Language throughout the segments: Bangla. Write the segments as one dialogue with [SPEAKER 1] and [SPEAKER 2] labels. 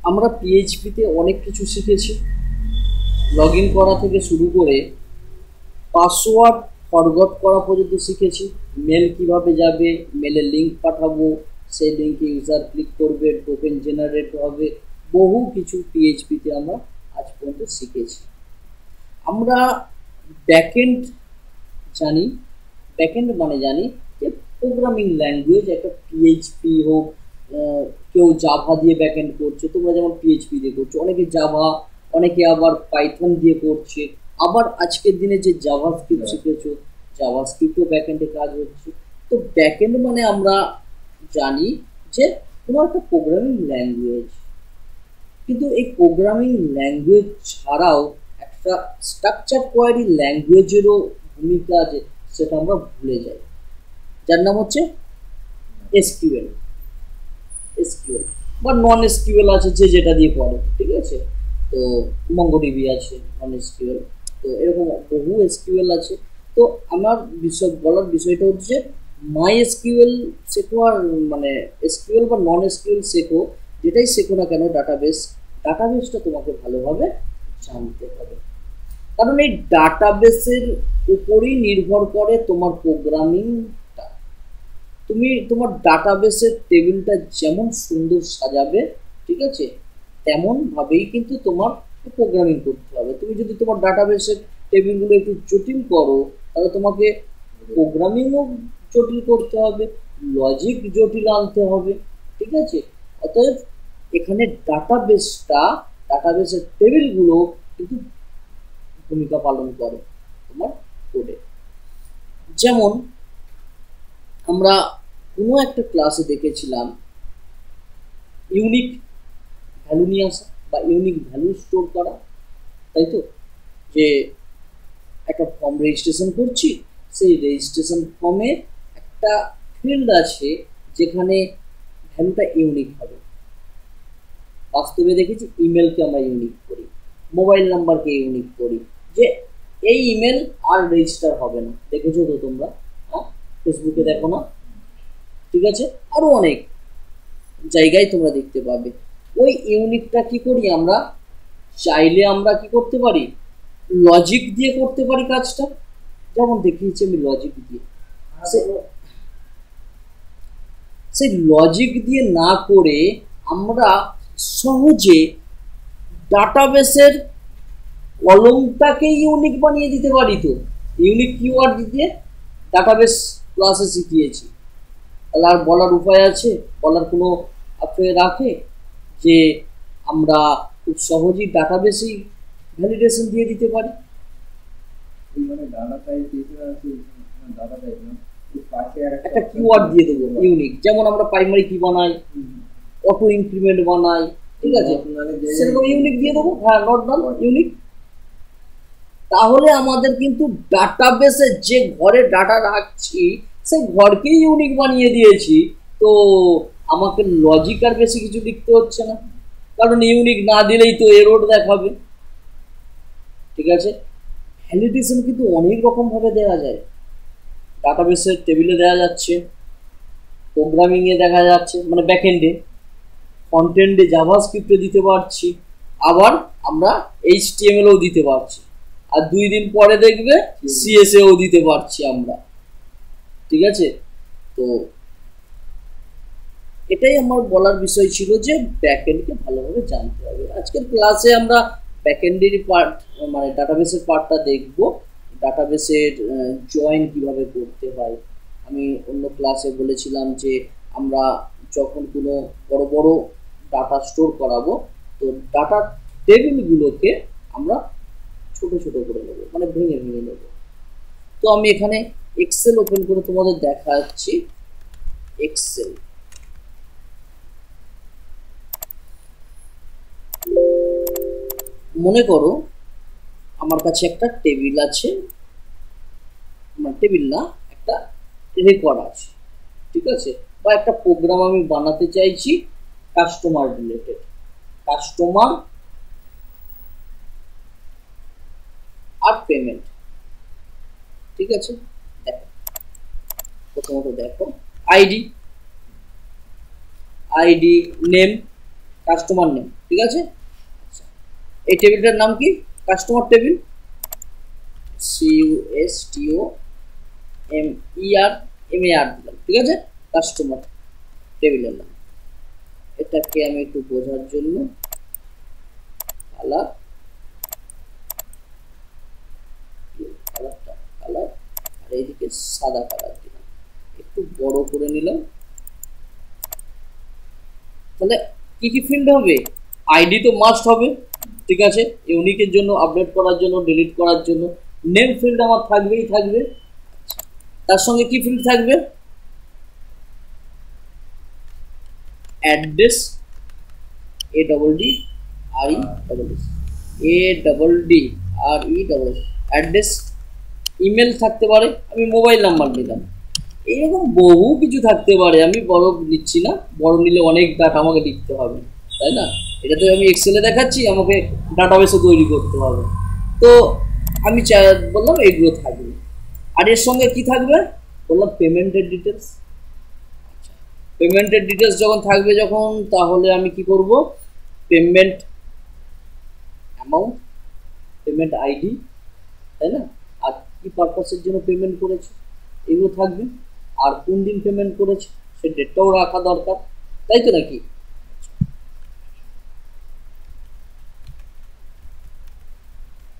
[SPEAKER 1] আমরা পিএইচপিতে অনেক কিছু শিখেছি, লগ ইন করা থেকে শুরু করে পাসওয়ার্ড ফরগট করা পর্যন্ত শিখেছি। মেল কিভাবে যাবে, মেলে লিঙ্ক পাঠাবো, সেই লিঙ্কে ইউজার ক্লিক করবে, টোকেন জেনারেট হবে, বহু কিছু পিএইচপিতে আমরা আজ পর্যন্ত শিখেছি। আমরা ব্যাকএন্ড জানি, ব্যাকএন্ড মানে জানি যে প্রোগ্রামিং ল্যাঙ্গুয়েজ, একটা পিএইচপি হোক, কেউ জাভা দিয়ে ব্যাকএন্ড করছে, তোমরা যেমন পিএইচপি দিয়ে করছো, অনেকে জাভা, অনেকে আবার পাইথন দিয়ে করছে, আবার আজকের দিনে যে জাভাস্ক্রিপ্ট শিখেছো, জাভাস্ক্রিপ্টও ব্যাকএন্ডে কাজ হচ্ছে। তো ব্যাকএন্ড মানে আমরা জানি যে কোনো একটা প্রোগ্রামিং ল্যাঙ্গুয়েজ, কিন্তু এই প্রোগ্রামিং ল্যাঙ্গুয়েজ ছাড়াও একটা স্ট্রাকচার কোয়ারি ল্যাঙ্গুয়েজেরও ভূমিকা আছে, সেটা আমরা ভুলে যাই, যার নাম হচ্ছে এসকিউএল। এসকিউএল বা নন এসকিউএল আছে, যে যেটা দিয়ে করে, ঠিক আছে। তো মঙ্গোডিবি আছে নন এসকিউএল, তো এরকম বহু এসকিউএল আছে। তো আমার বলার বিষয়টা হচ্ছে মাই এসকিউএল শেখো, আর মানে এসকিউএল বা নন এসকিউএল শেখো, যেটাই শেখো না কেন, ডাটাবেসটা তোমাকে ভালোভাবে জানতে হবে, কারণ এই ডাটাবেসের উপরই নির্ভর করে তোমার প্রোগ্রামিংটা। তুমি তোমার ডাটাবেসের টেবিলটা যেমন সুন্দর সাজাবে, ঠিক আছে, তেমনভাবেই কিন্তু তোমার প্রোগ্রামিং করতে হবে। তুমি যদি তোমার ডাটাবেসের টেবিলগুলো একটু জটিল করো, তাহলে তোমাকে প্রোগ্রামিংও জটিল করতে হবে, লজিক জটিল আনতে হবে, ঠিক আছে। অতএব এখানে ডাটাবেসের টেবিলগুলো কিন্তু ভূমিকা পালন করে তোমার কোডে। যেমন আমরা কোনো একটা ক্লাসে দেখেছিলাম ইউনিক ভ্যালু নিয়ে আসা বা ইউনিক ভ্যালু স্টোর করা, তাই তো, যে একটা ফর্ম রেজিস্ট্রেশন করছি, সেই রেজিস্ট্রেশন ফর্মে একটা ফিল্ড আছে যেখানে ভ্যালুটা ইউনিক হবে। বাস্তবে দেখেছি ইমেলকে আমরা ইউনিক করি, মোবাইল নাম্বারকে ইউনিক করি, যে এই ইমেল আর রেজিস্টার হবে না, দেখেছো তো তোমরা, হ্যাঁ, ফেসবুকে দেখো না, ঠিক আছে, আরও অনেক জায়গায় তোমরা দেখতে পাবে। ওই ইউনিকটা কি করি আমরা, চাইলে আমরা কি করতে পারি, লজিক দিয়ে করতে পারি কাজটা, যেমন দেখিয়েছি আমি লজিক দিয়ে। সেই লজিক দিয়ে না করে আমরা সহজে ডাটাবেসের কলমটাকে ইউনিক বানিয়ে দিতে পারি। তো ইউনিক কিওয়ার্ড দিয়ে ডাটাবেস ক্লাসে শিখিয়েছি, তাহলে আর বলার উপায় আছে, বলার কোনো আপনাকে রাখে যে আমরা খুব সহজেই ডাটাবেসেই ভ্যালিডেশন দিয়ে দিতে পারি। একটা কিওয়ার্ড দিয়ে দেবো ইউনিক, যেমন আমরা প্রাইমারি কি বানাই, অটো ইনক্রিমেন্ট বানাই, ঠিক আছে, সেরকম ইউনিক দিয়ে দেবো, হ্যাঁ, নট নাল ইউনিক। তাহলে আমাদের কিন্তু ডাটাবেসে যে ঘরে ডাটা রাখছি সেই ঘরকেই ইউনিক বানিয়ে দিয়েছি, তো আমাকে লজিক আর বেশি কিছু লিখতে হচ্ছে না, কারণ ইউনিক না দিলেই তো এরর দেখাবে, ঠিক আছে। ভ্যালিডেশন কিন্তু অনেক রকমভাবে দেওয়া যায়, ডাটাবেসের টেবিলে দেওয়া যাচ্ছে, প্রোগ্রামিংয়ে দেখা যাচ্ছে, মানে ব্যাকএন্ডে, ফ্রন্টএন্ডে জাভাস্ক্রিপ্টে দিতে পারছি, আবার আমরা এইচটিএমএলও দিতে পারছি, আর 2 দিন পরে দেখবে সিএসএও দিতে পারছি আমরা, ঠিক আছে। তো এটাই আমার বলার বিষয় ছিল যে ব্যাকএন্ডকে ভালোভাবে জানতে হবে। আজকের ক্লাসে আমরা ব্যাকএন্ডের পার্ট, মানে ডাটাবেসের পার্টটা দেখব, ডাটাবেসের জয়েন কিভাবে করতে হয়। আমি অন্য ক্লাসে বলেছিলাম যে আমরা যখন কোনো বড় বড় ডাটা স্টোর করাবো, তো ডাটা টেবিলগুলোকে আমরা ছোট ছোট করে নেব, মানে ভেঙে ভেঙে নেব। তো আমি এখানে এক্সেল ওপেন করে তোমাদের দেখাচ্ছি। এক্সেল, মনে করো আমার কাছে একটা টেবিল আছে, মানে টেবিল না, একটা রেকর্ড আছে, ঠিক আছে, বা একটা প্রোগ্রাম আমি বানাতে চাইছি কাস্টমার রিলেটেড, কাস্টমার আর পেমেন্ট, ঠিক আছে। দেখো প্রথমত দেখো আইডি নেম, কাস্টমার নেম, ঠিক আছে। এই টেবিলটার নাম কি? কাস্টমার টেবিল, CUSTOMERMAR দিলাম, ঠিক আছে, কাস্টমার টেবিলের নাম। এটাকে আমি একটু বোঝার জন্য কালার আর এইদিকে সাদা কালার দিলাম, একটু বড় করে নিলাম। তাহলে কি কি ফিল্ড হবে? আইডি তো মাস্ট হবে, ঠিক আছে, ইউনিকের জন্য, আপডেট করার জন্য, ডিলিট করার জন্য। নেম ফিল্ড আমার থাকবেই থাকবে, তার সঙ্গে কি ফিল্ড থাকবে? অ্যাড্রেস, অ্যাড্রেস, ইমেল থাকতে পারে, আমি মোবাইল নাম্বার নিলাম, এইরকম বহু কিছু থাকতে পারে। আমি বড় নিচ্ছি না, বড় নিলে অনেক ডাটা আমাকে লিখতে হবে, তাই না? এটা তো আমি এক্সেলে দেখাচ্ছি, আমাকে ডাটাবেসও তৈরি করতে হবে। তো আমি বললাম এগুলো থাকবে। আর এর সঙ্গে কি থাকবে? বললাম পেমেন্টের ডিটেলস। পেমেন্টের ডিটেলস যখন থাকবে, যখন, তাহলে আমি কি করব? পেমেন্ট অ্যামাউন্ট, পেমেন্ট আইডি, তাই না, আর কি পারপাসের জন্য পেমেন্ট করেছে এগুলো থাকবে, আর কোন দিন পেমেন্ট করেছে সে ডেটটাও রাখা দরকার, তাই তো নাকি?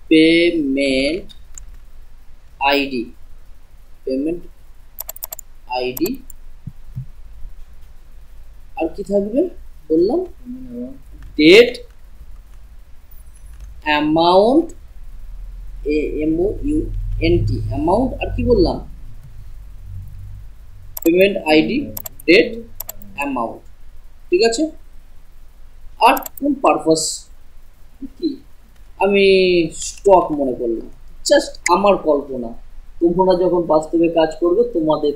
[SPEAKER 1] পেমেন্ট আইডি, পেমেন্ট আইডি, আর কি থাকবে বললাম? ডেট, অ্যামাউন্ট, AMOUNT, অ্যামাউন্ট, আর কি বললাম? পেমেন্ট আইডি, ডেট, অ্যামাউন্ট, ঠিক আছে। আর কোন পারপাস কি? আমি স্টক মনে করলাম, জাস্ট আমার কল্পনা, তোমরা যখন বাস্তবে কাজ করবে তোমাদের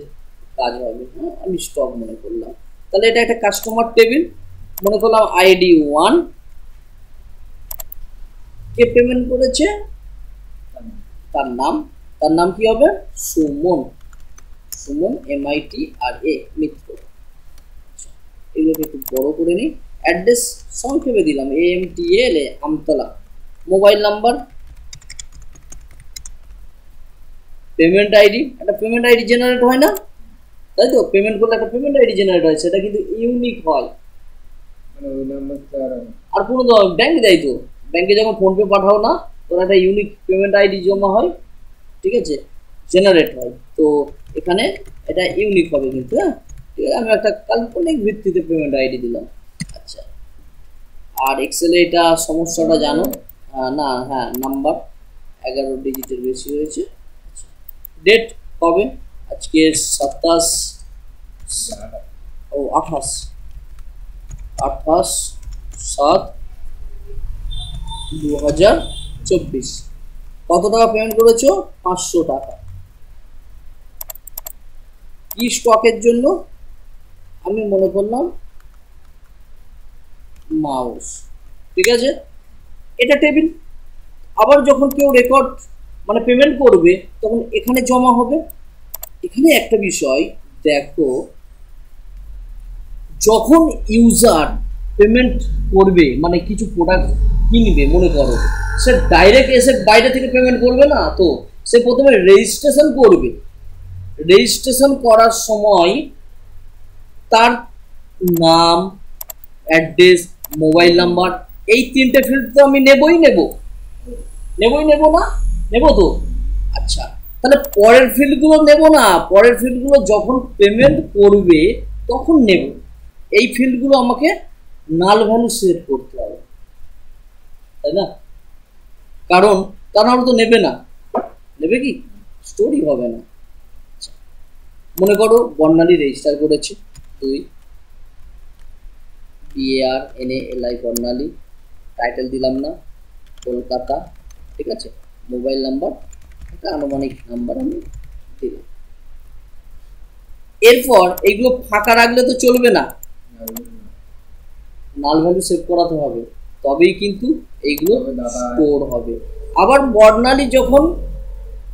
[SPEAKER 1] কাজ হবে। হ্যাঁ, আমি স্টক মনে করলাম। তাহলে এটা একটা কাস্টমার টেবিল, মনে করলাম ID 1, কে পেমেন্ট করেছে? তার নাম কি হবে? সুমন, MITRA, মিত্র। এগুলোকে একটু বড় করে নিই। অ্যাড্রেস সংক্ষেপে দিলাম AMTLA, Amtala. Mobile number, payment ID, একটা পেমেন্ট আইডি জেনারেট হয় না, তাই তো? পেমেন্ট করলে একটা পেমেন্ট আইডি জেনারেট হয়, সেটা কিন্তু ইউনিক হয়। আর কোনো ব্যাংক দেয় তো, ব্যাংকে যখন ফোনপে পাঠাও না, তোর একটা ইউনিক পেমেন্ট আইডি জমা হয়, ঠিক আছে, জেনারেট হয়। তো এখানে এটা ইউনিক হবে কিন্তু। হ্যাঁ, ঠিক আছে, আমি একটা কাল্পনিক ভিত্তিতে পেমেন্ট আইডি দিলাম। আচ্ছা, আর এক্সেলে এটা সমস্যাটা জানো না? হ্যাঁ, নাম্বার 11 ডিজিটের বেশি হয়েছে। ডেট কবে? আজকে 28/7/2024। কত টাকা পেমেন্ট করেছো? 500 টাকা। কি স্টকের জন্য? আমি মনে করলাম মাউস, ঠিক আছে, এটা টেবিল। আবার যখন কেউ রেকর্ড মানে পেমেন্ট করবে, তখন এখানে জমা হবে। এখানে একটা বিষয় দেখো, যখন ইউজার পেমেন্ট করবে, মানে কিছু প্রোডাক্ট কিনবে, মনে করো সে ডাইরেক্ট এসে বাইরে থেকে পেমেন্ট করবে না, তো সে প্রথমে রেজিস্ট্রেশন করবে। রেজিস্ট্রেশন করার সময় তার নাম, অ্যাড্রেস, মোবাইল নাম্বার, এই 3টে ফিল্ড তো আমি নেবই নেব না? নেব তো। আচ্ছা, তাহলে পরের ফিল্ডগুলো নেব না? পরের ফিল্ডগুলো যখন পেমেন্ট করবে তখন নেব। এই ফিল্ডগুলো আমাকে নাল ভ্যালু সেট করতে হবে, তাই না? কারণ তারা তো নেবে না, নেবে কি? স্টোরি হবে না। মনে করো বর্ণালী রেজিস্টার করেছে 2, BARNALI বর্ণালী, টাইটেল দিলাম না, কলকাতা, ঠিক আছে। মোবাইল নাম্বার, একটা আনুমানিক নাম্বার আমি দিলাম। এরপর এইগুলো ফাঁকা রাখলে তো চলবে না, নাল ভ্যালু সেভ করাতে হবে, তবেই কিন্তু এইগুলো স্টোর হবে। আবার বর্ণালী যখন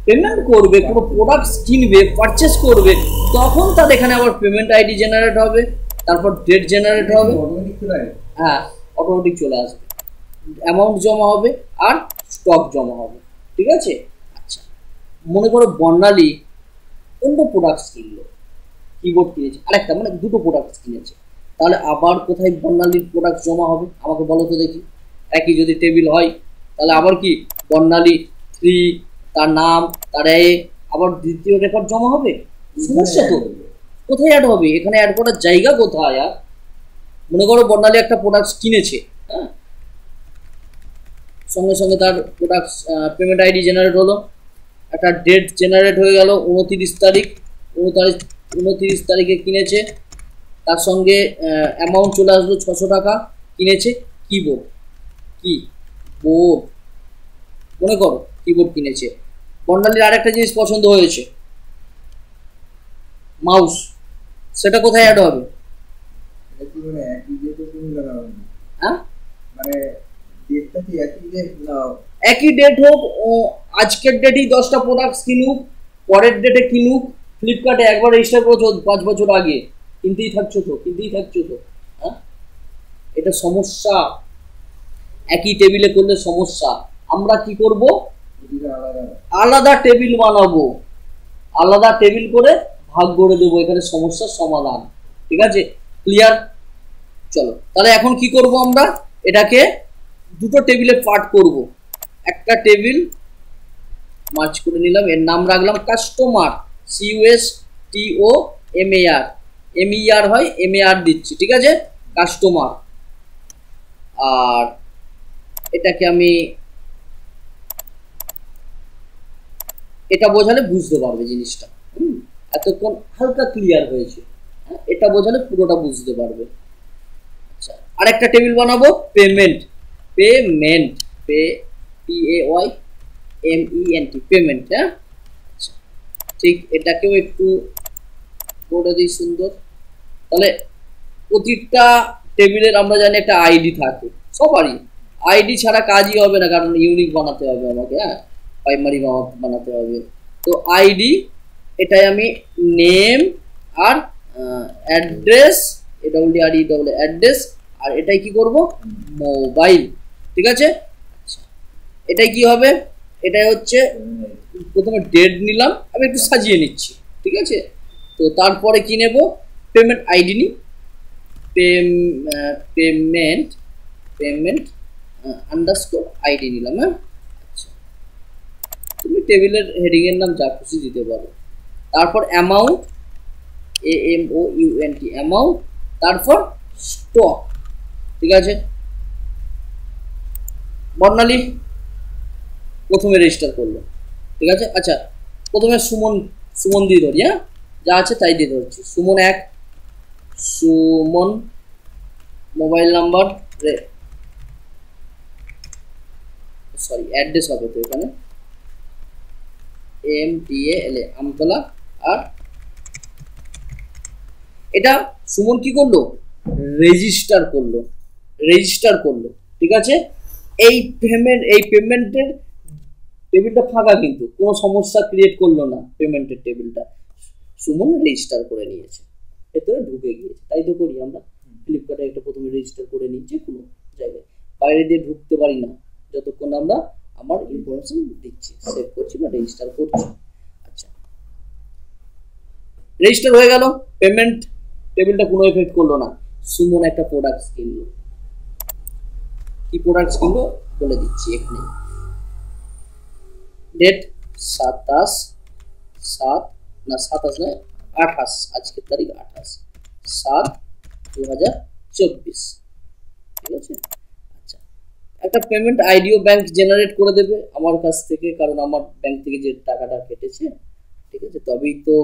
[SPEAKER 1] পেমেন্ট করবে, কোনো প্রোডাক্ট কিনবে, পারচেস করবে, তখন তার এখানে আবার পেমেন্ট আইডি জেনারেট হবে, তারপর ডেট জেনারেট হবে। হ্যাঁ, অটোমেটিক চলে আসবে, অ্যামাউন্ট জমা হবে আর স্টক জমা হবে। ঠিক আছে, আচ্ছা মনে করো বর্ণালী অন্য প্রোডাক্টস কিনলো, কিবোর্ড কিনেছে, আরেকটা মানে দুটো প্রোডাক্টস কিনেছে, তাহলে আবার কোথায় বর্ণালীর প্রোডাক্ট জমা হবে আমাকে বলো তো দেখি। একই যদি টেবিল হয় তাহলে আবার কি বর্ণালী 3, তার নাম, তার আবার দ্বিতীয় রেকর্ড জমা হবে? সমস্যা তো, কোথায় অ্যাড হবে? এখানে অ্যাড করার জায়গা কোথায়? আর মনে করো বর্ণালী একটা প্রোডাক্টস কিনেছে, হ্যাঁ, সঙ্গে সঙ্গে তার প্রোডাক্টস পেমেন্ট আইডি জেনারেট হলো, একটা ডেট জেনারেট হয়ে গেল 29 তারিখ, 29 তারিখে কিনেছে, তার সঙ্গে অ্যামাউন্ট চলে আসলো 600 টাকা, কিনেছে কিবোর্ড, কি বোর্ড, মনে করো কিবোর্ড কিনেছে। বর্ণালীর আরেকটা জিনিস পছন্দ হয়েছে, মাউস, সেটা কোথায় অ্যাড হবে? হ্যাঁ একই ডেট হোক, আজকের ডেটেই 10টা প্রোডাক্টস কিনুক, পরের ডেটে কিনুক, ফ্লিপকার্টে একবার রেজিস্টার করেছো 5 বছর আগে, কিনতেই থাকছো তো, হ্যাঁ, এটা সমস্যা। একই টেবিলে করলে সমস্যা। আমরা কি করব, আলাদা টেবিল বানাবো, আলাদা টেবিল করে ভাগ করে দেবো, এখানে সমস্যার সমাধান। ঠিক আছে, ক্লিয়ার? চলো তাহলে এখন কি করব, আমরা এটাকে দুটো টেবিলে পার্ট করব। একটা টেবিল মার্জ করে নিলাম, এর নাম রাখলাম কাস্টমার, CUSTOMAR, MER হয়, MAR দিচ্ছি, ঠিক আছে, কাস্টমার। আর এটাকে আমি এটা বোঝালে বুঝতে পারবে জিনিসটা, এতক্ষণ হালকা ক্লিয়ার হয়েছে, এটা বোঝালে পুরোটা বুঝতে পারবে। আচ্ছা আরেকটা টেবিল বানাবো, পেমেন্ট, PAYMENT, পেমেন্ট। হ্যাঁ আচ্ছা ঠিক, এটাকেও একটু করে দিই সুন্দর। তাহলে প্রতিটা টেবিলের আমরা জানি একটা আইডি থাকে, সবারই আইডি ছাড়া কাজই হবে না, কারণ ইউনিক বানাতে হবে আমাকে, হ্যাঁ প্রাইমারি বানাতে হবে। তো আইডি, এটাই আমি নেম আর অ্যাড্রেস, অ্যাড্রেস, আর এটাই কি করব, মোবাইল। ঠিক আছে, এটাই কি হবে, এটাই হচ্ছে প্রথমে ডেট নিলাম, আমি একটু সাজিয়ে নিচ্ছি, ঠিক আছে। তো তারপরে কি নেব, পেমেন্ট আইডি নি, পেমেন্ট আন্ডারস্কোর আইডি নিলাম। হ্যাঁ আচ্ছা, তুমি টেবিলের হেডিং এর নাম যা খুশি দিতে পারো। তারপর অ্যামাউন্ট, AMOUNT, অ্যামাউন্ট, তারপর স্টক। ঠিক আছে, বর্ণালী প্রথমে রেজিস্টার করলো, ঠিক আছে। আচ্ছা প্রথমে সুমন দিয়ে ধরি, হ্যাঁ যা আছে তাই দিয়ে ধরছি। Suman mobile number, sorry address হবে তো এখানে, MTALA, আমতলা। আর এটা সুমন কি করলো, রেজিস্টার করলো, ঠিক আছে। এই পেমেন্টের টেবিলটা ফাঁকা, কিন্তু কোনো সমস্যা ক্রিয়েট করলো না, পেমেন্টের টেবিলটা সুমন রেজিস্টার করে নিয়েছে, ভেতরে ঢুকে গিয়েছে। তাই তো করি আমরা, ফ্লিপকার্টে একটা প্রথমে রেজিস্টার করে নিই, যে কোনো জায়গায় বাইরে দিয়ে ঢুকতে পারি না যতক্ষণ আমরা আমার ইনফরমেশন দিচ্ছি, সেভ করছি বা রেজিস্টার করছি। আচ্ছা রেজিস্টার হয়ে গেল, পেমেন্ট টেবিলটা কোনো এফেক্ট করলো না। সুমন একটা প্রোডাক্টস কিনলো, কি প্রোডাক্টস কিনলো বলে দিচ্ছি এখানে, ডেট 27 নয় 28, আজকের তারিখ 28/7/2024, ঠিক আছে। আচ্ছা একটা পেমেন্ট আইডিও ব্যাংক জেনারেট করে দেবে আমার কাছ থেকে, কারণ আমার ব্যাংক থেকে যে টাকাটা কেটেছে, ঠিক আছে, তবেই তো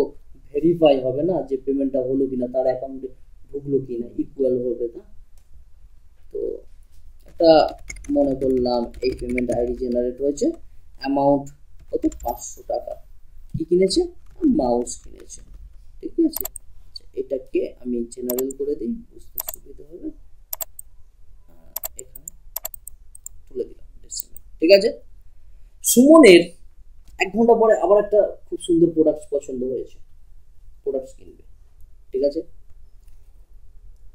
[SPEAKER 1] ভেরিফাই হবে না যে পেমেন্টটা হলো কিনা, তার অ্যাকাউন্টে ঢুকলো কিনা, ইকুয়াল হবে না। তো একটা মনে করলাম এই পেমেন্ট আইডি জেনারেট হয়েছে, অ্যামাউন্ট কত, 500 টাকা, কি কিনেছে, মাউস কিনেছে, ঠিক আছে। আচ্ছা এটাকে আমি জেনারেল করে দিই, বুঝতে সুবিধা হবে, এখানে তুলে দিলাম ডেসিমেল, ঠিক আছে। সুমনের 1 ঘন্টা পরে আবার একটা খুব সুন্দর প্রোডাক্ট পছন্দ হয়েছে, প্রোডাক্ট কিনবে, ঠিক আছে।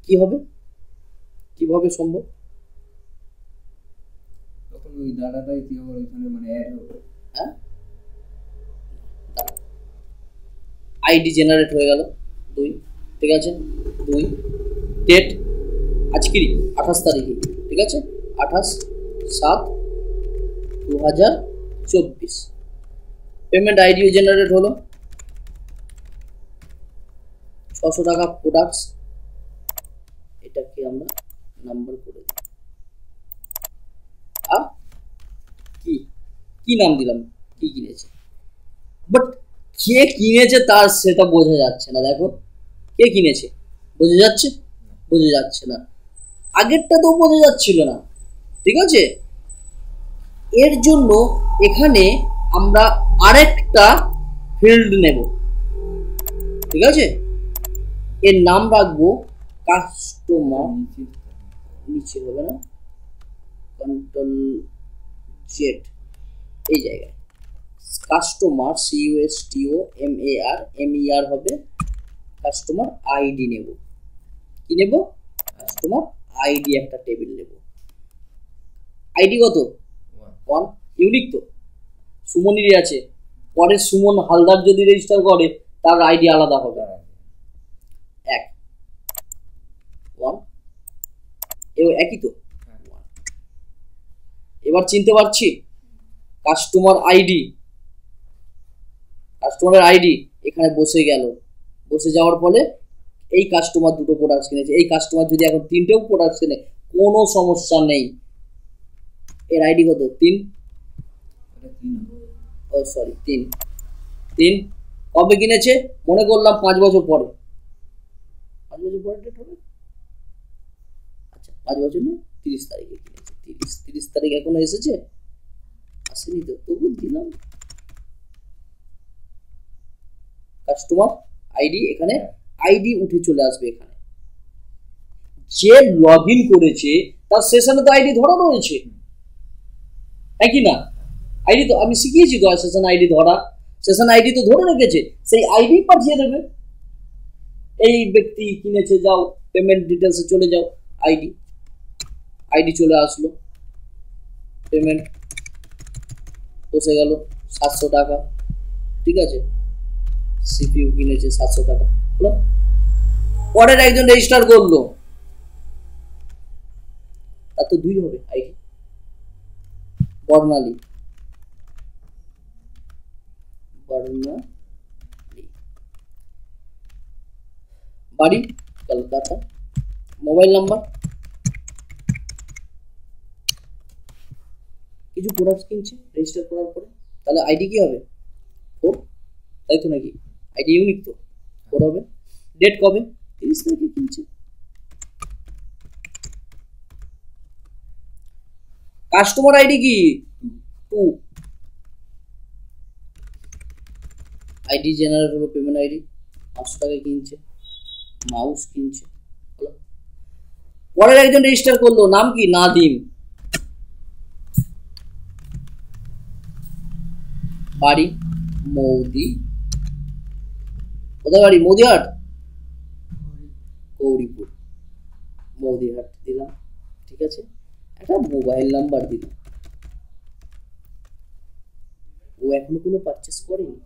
[SPEAKER 1] কি হবে, কিভাবে সম্ভব,
[SPEAKER 2] ওই ডাটাটাই কি আবার ওখানে মানে অ্যাড হবে?
[SPEAKER 1] হ্যাঁ, আইডি জেনারেট হয়ে গেল 2, ঠিক আছে। 2 ডেট আজকে 28 তারিখে, ঠিক আছে, 28/7/2024। পেমেন্ট আইডিও জেনারেট হলো, 600 টাকা প্রোডাক্টস। এটাকে আমরা নাম্বার করে দিই। আর কি কি নাম দিলাম, কি কিনেছে, বাট কে কিনেছে তার সেটা বোঝা যাচ্ছে না। দেখো কে কিনেছে বোঝা যাচ্ছে, বোঝা যাচ্ছে না। আগেরটা তো বোঝা যাচ্ছিল না, ঠিক আছে। এর জন্য এখানে আমরা আরেকটা ফিল্ড নেব, ঠিক আছে। এর নাম রাখবো কাস্টমার, নিচে হবে না, কন্ট্রোল জেড, এই জায়গায় কাস্টমার, CUSTOMAR হবে, কাস্টমার আইডি নেব। কি নেব? কাস্টমার আইডি, একটা টেবিল নেব। আইডি কত? 1, ইউনিক তো, সুমনেরই আছে। পরে সুমন হালদার যদি রেজিস্টার করে তার আইডি আলাদা হবে। 1 একই তো। এবার চিনতে পারছি কাস্টমার আইডি, কাস্টমারের আইডি এখানে বসে গেল। বসে যাওয়ার ফলে এই কাস্টমার দুটো প্রোডাক্ট কিনেছে, এই কাস্টমার যদি এখন 3টেও প্রোডাক্ট কিনে কোনো সমস্যা নেই। এর আইডি কত? 3, ও সরি 3 কবে কিনেছে? মনে করলাম 5 বছর পরে। 5 বছর পরে ডেট হবে, আচ্ছা 5 বছর না, 30 তারিখে কিনেছে। 30 তারিখ এখনো এসেছে? আসেনি তো, তবু দিলাম কাস্টমার আইডি। এখানে আইডি উঠে চলে আসবে। এখানে যে লগ ইন করেছে তার সেশনে তো আইডি ধরা রয়েছে, একই না? আইডি তো আমি শিখিয়েছি তো, সেশন আইডি ধরা, সেশন আইডি তো ধরে রেখেছে, সেই আইডি পাঠিয়ে দেবে। এই ব্যক্তি কিনেছে, যাও পেমেন্ট ডিটেলসে চলে যাও, আইডি চলে আসলো, পেমেন্ট বসে গেল 700 টাকা, ঠিক আছে। সিপিইউ কিনেছে 700 টাকা, হলো। পরের একজন রেজিস্টার করলো, তার তো 2 হবে আইডি। বর্ণালী, বাড়ি কলকাতা, মোবাইল নাম্বার। কিছু প্রোডাক্ট কিনছে রেজিস্টার করার পরে, তাহলে আইডি কি হবে? 4, তাই তো নাকি? আইডি ইউনিক তো, 4 হবে। ডেট কবে? 30 তারিখে কিনছে। কাস্টমার আইডি কি? 2, আইডি জেনারেট হলো, পেমেন্ট আইডি 500 টাকায় কিনছে, মাউস কিনছে, হলো। পরের একজন রেজিস্টার করলো, নাম কি? নাদিম, বাড়ি মৌদি, কোথায় বাড়ি? মৌদিহাট, গৌরীপুর, মৌদিহাট দিলাম, ঠিক আছে। একটা মোবাইল নাম্বার দিলাম। ও এখনো কোনো পারচেস করেনি,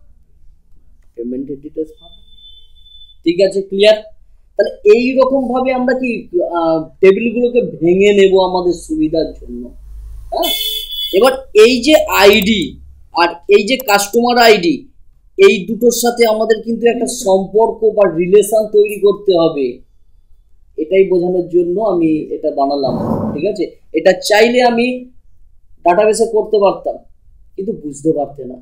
[SPEAKER 1] পেমেন্টের ডিটেলস পাবো, ঠিক আছে, ক্লিয়ার। তাহলে এইরকম ভাবে আমরা কি টেবিলগুলোকে ভেঙে নেব আমাদের সুবিধার জন্য। হ্যাঁ, এবার এই যে আইডি আর এই যে কাস্টমার আইডি, এই দুটোর সাথে আমাদের কিন্তু একটা সম্পর্ক বা রিলেশন তৈরি করতে হবে। এটাই বোঝানোর জন্য আমি এটা বানালাম, ঠিক আছে। এটা চাইলে আমি ডাটাবেসে করতে পারতাম, কিন্তু বুঝতে পারতে না।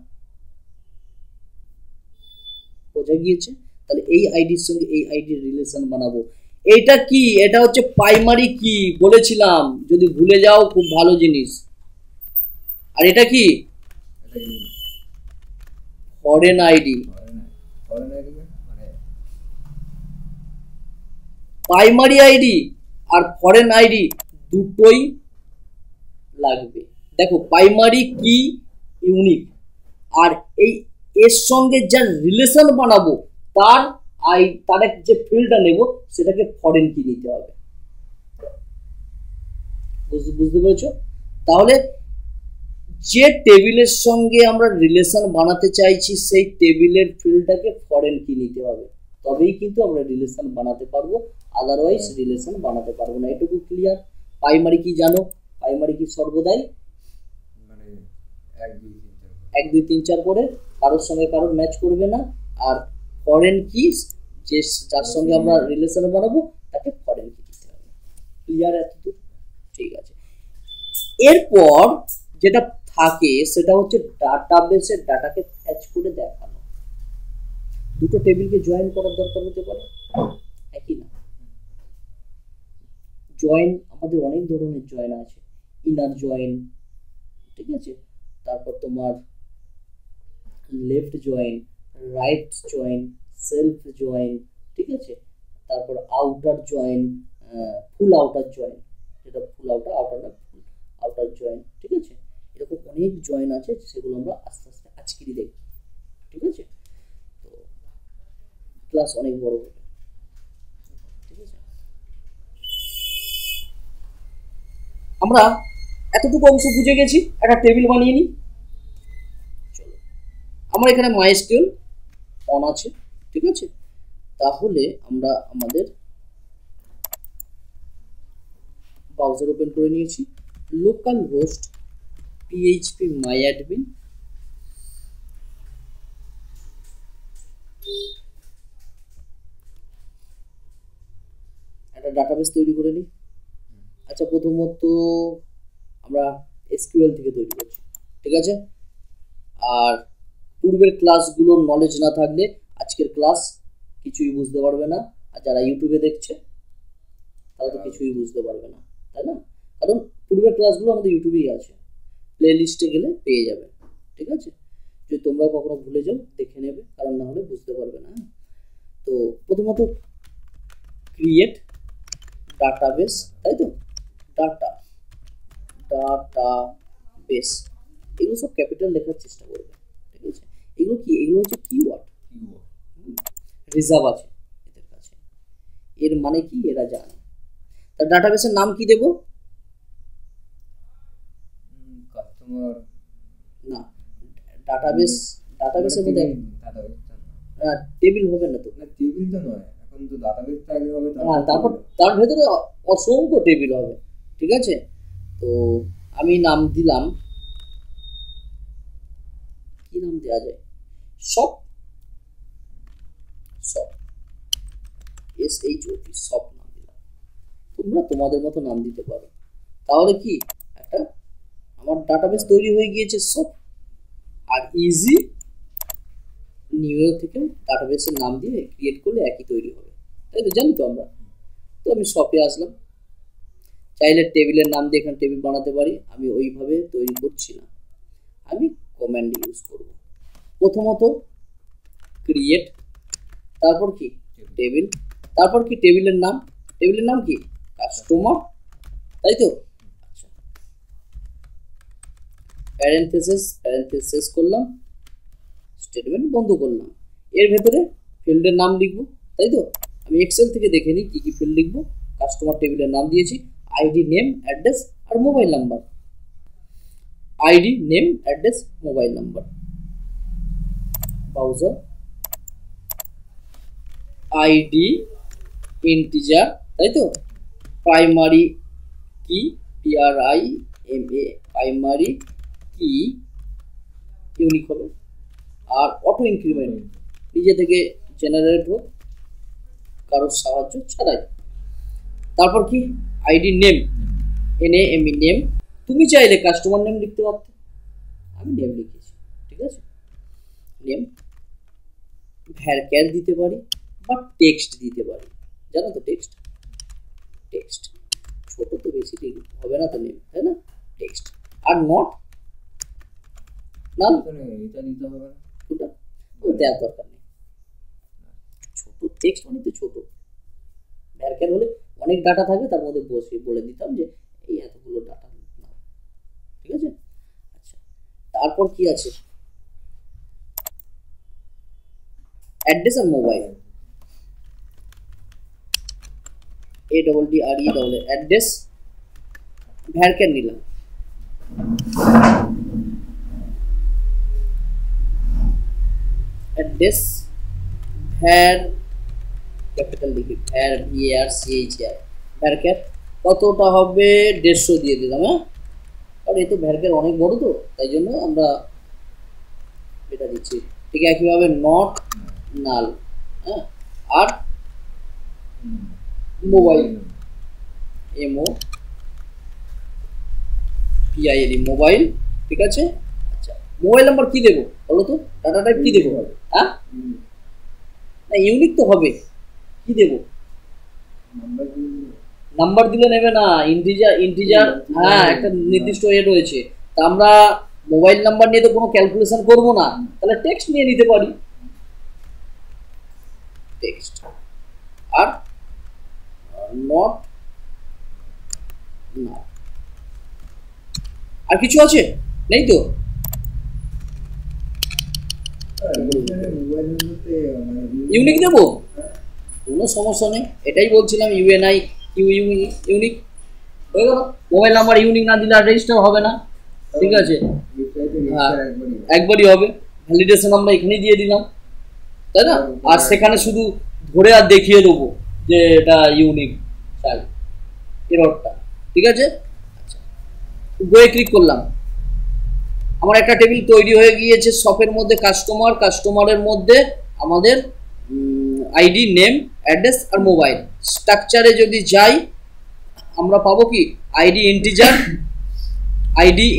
[SPEAKER 1] বোঝা গিয়েছে? তাহলে এই আইডির সঙ্গে এই আইডির রিলেশন বানাবো। এটা কি? এটা হচ্ছে প্রাইমারি কি, বলেছিলাম, যদি ভুলে যাও খুব ভালো জিনিস। আর এটা কি? Foreign ID. প্রাইমারি আইডি আর ফরেন আইডি দুটোই লাগবে। দেখো প্রাইমারি কি ইউনিক, আর এই এর সঙ্গে যা রিলেশন বানাবো তার তার যে ফিল্ডটা নেব সেটাকে ফরেন কি নিতে হবে। বুঝতে পেরেছো? তাহলে যে টেবিলের সঙ্গে আমরা রিলেশন বানাতে চাইছি সেই টেবিলের ফিল্ডটাকে ফরেন কি নিতে হবে, তবেই কিন্তু আমরা রিলেশন বানাতে পারবো, আদারওয়াইজ রিলেশন বানাতে পারবো না। এটুকু ক্লিয়ার? প্রাইমারি কি জানো? প্রাইমারি কি সর্বদাই
[SPEAKER 2] মানে
[SPEAKER 1] 1 2 3 4 করে কারোর সঙ্গে কারোর ম্যাচ করবে না, আর ফরেন কি যে যার সঙ্গে আমরা রিলেশন বানাবো তাকে ফরেন কি দিতে হবে। ক্লিয়ার এতটুকু? ঠিক আছে। এরপর যেটা থাকে সেটা হচ্ছে ডাটাবেসের ডাটাকে ফ্যাচ করে দেখানো। দুটো টেবিলকে জয়েন করার দরকার হতে পারে, একই না? জয়েন আমাদের অনেক ধরনের জয়েন আছে, ইনার জয়েন, ঠিক আছে, তারপর তোমার left join, right join, self join, ঠিক আছে, তারপর আউটার জয়েন, ফুল আউটার জয়েন, যেটা ফুল আউটার, আউটার না ফুল আউটার জয়েন, ঠিক আছে। এরকম অনেক জয়েন আছে, সেগুলো আমরা আস্তে আস্তে আজকেরই দেখব, ঠিক আছে। তো ক্লাস অনেক বড় হবে, ঠিক আছে। আমরা এতটুকু অংশ বুঝে গেছি, একটা টেবিল বানিয়ে নিই। চলো, আমার এখানে মাইস্কিউএল অন আছে, ঠিক আছে। তাহলে আমরা আমাদের ব্রাউজার ওপেন করে নিয়েছি, লোকাল হোস্ট PHP myadmin, একটা ডাটাবেস তৈরি করে নিই। আচ্ছা, প্রথমত আমরা SQL থেকে তৈরি করছি, ঠিক আছে। আর পূর্বের ক্লাসগুলোর নলেজ না থাকলে আজকের ক্লাস কিছুই বুঝতে পারবে না, আর যারা ইউটিউবে দেখছে তারা তো কিছুই বুঝতে পারবে না, তাই না? কারণ পূর্বের ক্লাসগুলো আমাদের ইউটিউবেই আছে, প্লে লিস্টে গেলে পেয়ে যাবে, ঠিক আছে। যদি তোমরা কখনো ভুলে যাও দেখে নেবে, কারণ না হলে বুঝতে পারবে না। তো প্রথমত ক্রিয়েট ডাটাবেস, তাই তো, ডাটাবেস, এগুলো সব ক্যাপিটাল লেখার চেষ্টা করবে, ঠিক আছে। এগুলো কি? এগুলো হচ্ছে কিওয়ার্ড, রিজার্ভ আছে এদের কাছে, এর মানে কি এরা জানে। তার ডাটাবেসের নাম কি দেব?
[SPEAKER 2] কাস্টমার
[SPEAKER 1] না, ডাটাবেসের মধ্যে টেবিল হবে না তো,
[SPEAKER 2] না টেবিল তো নয়, এখন তো ডাটাবেসটা আগে হবে,
[SPEAKER 1] হ্যাঁ, তারপর তার ভেতরে অসংখ্য টেবিল হবে, ঠিক আছে। তো আমি নাম দিলাম, কি নাম দেওয়া যায়? সব, সব, SHOP, সব নাম দিলাম। তোমরা তোমাদের মতো নাম দিতে পারো। তাহলে কি একটা আমার ডাটাবেস তৈরি হয়ে গিয়েছে সব। আর ইজি নিউ থেকে ডাটাবেসের নাম দিয়ে ক্রিয়েট করলে একই তৈরি হবে, তাই তো, জানি তো আমরা। তো আমি শপে আসলাম, চাইলে টেবিলের নাম দিয়ে এখানে টেবিল বানাতে পারি, আমি ওইভাবে তৈরি করছি না, আমি কমান্ড ইউজ করব। প্রথমত ক্রিয়েট, তারপর কি টেবিল, তারপর কি টেবিলের নাম, টেবিলের নাম কি কাস্টমার, তাই তো। আচ্ছা, প্যারেন্থেসিস করলাম, স্টেটমেন্ট বন্ধ করলাম, এর ভেতরে ফিল্ডের নাম লিখবো, তাই তো। আমি এক্সেল থেকে দেখে নিই কি কি ফিল্ড লিখবো। কাস্টমার টেবিলের নাম দিয়েছি, আইডি, নেম, অ্যাড্রেস আর mobile number. ID, name, address, mobile number. Browser ID integer, তাই তো। প্রাইমারি কি, PRIMA, প্রাইমারি কি ইউনিক হবে। আর অটো ইনক্রিমেন্ট নিজে থেকে জেনারেট হোক, কারোর সাহায্য ছাড়াই। তারপর কি আইডি, নেম, NAME, নেম। তুমি চাইলে কাস্টমার নেম লিখতে পারতে, আমি নেম লিখেছি, ঠিক আছে। নেম, ভ্যারক্যার দিতে পারি বা টেক্সট দিতে পারি, জানো তো, টেক্সট, টেক্সট ছোট তো বেশি হবে না তো নেম, তাই না, টেক্সট। আর নট না,
[SPEAKER 2] এটা নিতে হবে না,
[SPEAKER 1] ওটা দেওয়ার দরকার নেই, ছোট টেক্সট মানে তো ছোট। ভ্যারক্যার হলে অনেক ডাটা থাকবে, তার মধ্যে বসে বলে দিতাম যে এই এতগুলো ডাটা নাও, ঠিক আছে। আচ্ছা, তারপর কি আছে? অ্যাড্রেস আর মোবাইল, ADDRE, অ্যাড্রেস, ভ্যারক্যার নিলাম, অ্যাড্রেস ভ্যার ক্যাপিটাল লিখি ভ্যার VARCHR ভ্যারক্যার কতটা হবে 150 দিয়ে দিলাম। হ্যাঁ, কারণ এই তো ভ্যারক্যার অনেক বড় তো, তাই জন্য আমরা এটা দিচ্ছি। ঠিক একইভাবে নট নাল। হ্যাঁ, আর মোবাইল MOBILE মোবাইল। ঠিক আছে, আচ্ছা মোবাইল নাম্বার কি দেবো বলো তো, ডাটা টাইপ কি দেবো? হ্যাঁ, না ইউনিক তো হবে, কি দেবো? নাম্বার দিলে নেবে না, ইন্টিজার। হ্যাঁ, একটা নির্দিষ্ট এ রয়েছে, তা আমরা মোবাইল নাম্বার নিয়ে তো কোনো ক্যালকুলেশন করবো না, তাহলে টেক্সট নিয়ে নিতে পারি, টেক্সট। আর নট না, আর কিছু আছে? নেই তো? ইউনিক দেবো, কোনো সমস্যা নেই, এটাই বলছিলাম। UNI ইউনিক হয়ে গেল। মোবাইল নাম্বার ইউনিক না দিলে আর রেজিস্টার হবে না। ঠিক আছে, হ্যাঁ একবারই হবে। ভ্যালিডেশন আমরা এখানেই দিয়ে দিলাম, তাই না? আর সেখানে শুধু ধরে আর দেখিয়ে দেবো যে এটা ইউনিক চাই এররটা। ঠিক আছে, আচ্ছা গোয়ে ক্লিক করলাম, আমার একটা টেবিল তৈরি হয়ে গিয়েছে শপের মধ্যে। কাস্টমারের মধ্যে আমাদের আইডি, নেম, অ্যাড্রেস আর মোবাইল। স্ট্রাকচারে যদি যাই আমরা পাবো কি আইডি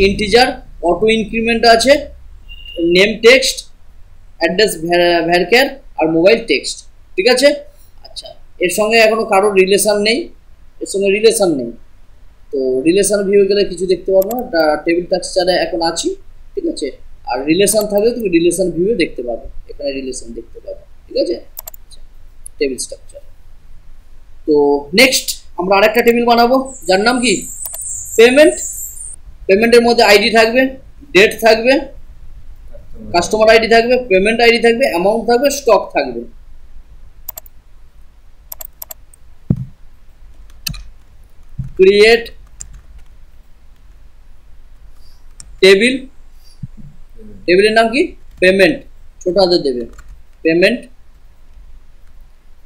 [SPEAKER 1] ইন্টিজার, অটো ইনক্রিমেন্ট আছে, নেম টেক্সট, অ্যাড্রেস ভ্যারক্যার আর মোবাইল টেক্সট। ঠিক আছে, আচ্ছা এর সঙ্গে এখনো কারোর রিলেশন নেই, তো রিলেশন ভিউ গেলে কিছু দেখতে পারবো না, টেবিল স্ট্রাকচারে এখন আছি। ঠিক আছে, আর রিলেশন থাকলে তুমি রিলেশন ভিউ দেখতে পাবে, এখানে রিলেশন দেখতে পাবে। ঠিক আছে, আচ্ছা টেবিল স্ট্রাকচার। তো নেক্সট আমরা আরেকটা টেবিল বানাবো, যার নাম কি পেমেন্টের মধ্যে আইডি থাকবে, ডেট থাকবে, কাস্টমার আইডি থাকবে, পেমেন্ট আইডি থাকবে, অ্যামাউন্ট থাকবে, স্টক থাকবে। ক্রিয়েট টেবিলের নাম কি পেমেন্ট, ছোট হাতে দেবে পেমেন্ট,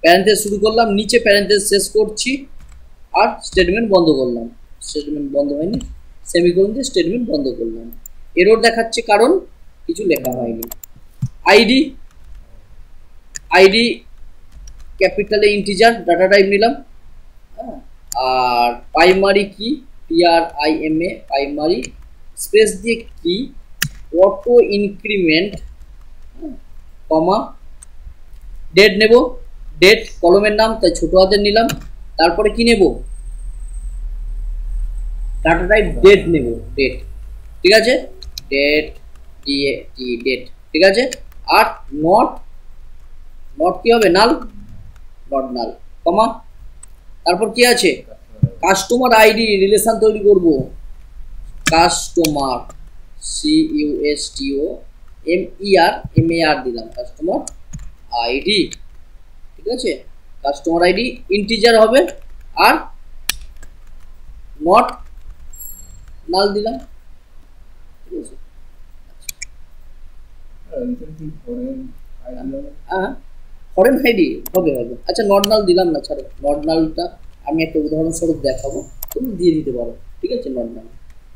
[SPEAKER 1] প্যারেন্থেস শুরু করলাম, নিচে প্যারেন্থেস শেষ করছি, আর স্টেটমেন্ট বন্ধ করলাম। স্টেটমেন্ট বন্ধ হয়নি, সেমিকোলন দিয়ে স্টেটমেন্ট বন্ধ করলাম। এরর দেখাচ্ছে কারণ কিছু লেখা হয়নি। আইডি ক্যাপিটালে ইন্টিজার, ডাটা টাইপ নিলাম। আর প্রাইমারি কি PRIMA প্রাইমারি, স্পেস দিয়ে কি অটো ইনক্রিমেন্ট, কমা, ডেট নেব, ডেট কলমের নাম তাই ছোট হাতের নিলাম। তারপরে কি নেব, ডাটা টাইপ ডেট নেব, ডেট। ঠিক আছে, ডেট ডেট। ঠিক আছে, আর নট কি হবে, নাল, কমা। তারপর কি আছে, কাস্টমার আইডি রিলেশন তৈরি করব, কাস্টমার CUSTOMER দিলাম, কাস্টমার আইডি। ঠিক আছে, কাস্টমার আইডি ইন্টিজার হবে, আর নট নাল দিলাম। ঠিক আছে, হ্যাঁ ফরেন আইডি হবে। আচ্ছা নট নাল দিলাম না, ছাড়ো নট নালটা আমি একটা উদাহরণস্বরূপ দেখাবো, তুমি দিয়ে দিতে পারো। ঠিক আছে, নট নাল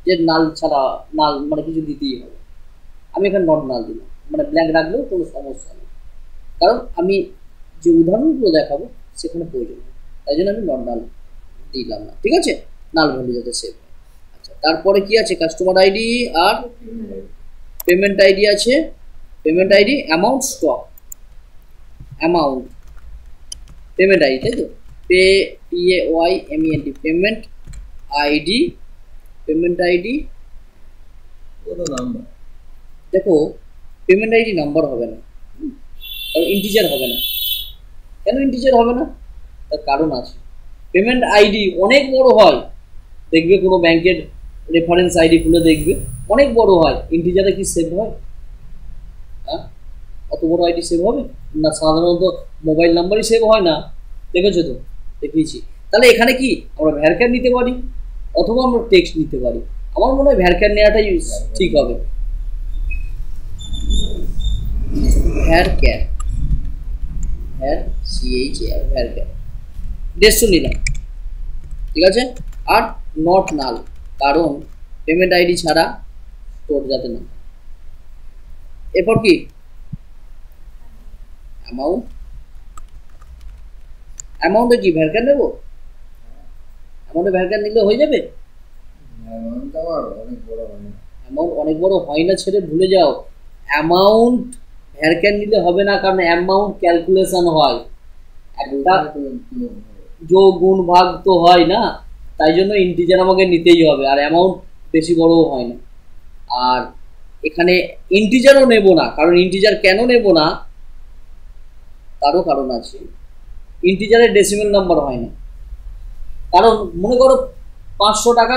[SPEAKER 1] যে নাল ছাড়া, নাল মানে কিছু দিতেই হবে। আমি এখানে নট নাল দিলাম, মানে ব্ল্যাঙ্ক রাখলেও কোনো সমস্যা নেই, কারণ আমি যে উদাহরণগুলো দেখাবো সেখানে প্রয়োজন, তাই জন্য আমি নট নাল দিলাম না। ঠিক আছে, নাল ভ্যালু যাতে সেভ হয়। আচ্ছা তারপরে কি আছে, কাস্টমার আইডি আর পেমেন্ট আইডি আছে, payment ID, amount, stock, amount, payment ID, তাই তো PAYMENT, পেমেন্ট আইডি দেখো, পেমেন্ট আইডি নাম্বার হবে না, কারণ ইন্টিজার হবে না। কেন ইন্টিজার হবে না, তার কারণ আছে। পেমেন্ট আইডি অনেক বড় হয়, দেখবে কোনো ব্যাংকের রেফারেন্স আইডি খুলে দেখবে অনেক বড় হয়, ইন্টিজারে কি সেভ হয়? হ্যাঁ, অত বড় আইডি সেভ হবে না, সাধারণত মোবাইল নাম্বারই সেভ হয় না, দেখেছো তো, দেখিয়েছি। তাহলে এখানে কি আমরা ভ্যারক্যার নিতে পারি, অথবা আমরা টেক্সট নিতে পারি। আমার মনে হয় ভ্যারক্যার নেওয়াটাই ঠিক হবে। ভ্যারক্যার, ভ্যার CHAR ভ্যারক্যার 150 নিলাম, ঠিক আছে। আর নট নাল, কারণ পেমেন্ট আইডি ছাড়া স্টোর যাতে না। এরপর কি অ্যামাউন্ট, অ্যামাউন্টে কি ভ্যারক্যার নেব, অ্যামাউন্টে ভ্যারক্যার নিলে হয়ে যাবে।
[SPEAKER 2] অ্যামাউন্টটা আমার অনেক বড় হয় না।
[SPEAKER 1] অ্যামাউন্ট অনেক বড় হয় না ছেড়ে ভুলে যাও, অ্যামাউন্ট ভ্যারক্যার নিলে হবে না, কারণ অ্যামাউন্ট ক্যালকুলেশন হয়, একটা যোগ গুণ ভাগ তো হয় না, তাই জন্য ইন্টিজার আমাকে নিতেই হবে, আর অ্যামাউন্ট বেশি বড়ও হয় না। আর এখানে ইন্টিজারও নেব না, কারণ ইন্টিজার কেন নেব না তারও কারণ আছে। ইন্টিজারের ডেসিমেল নাম্বার হয় না, কারণ মনে করো 500 টাকা,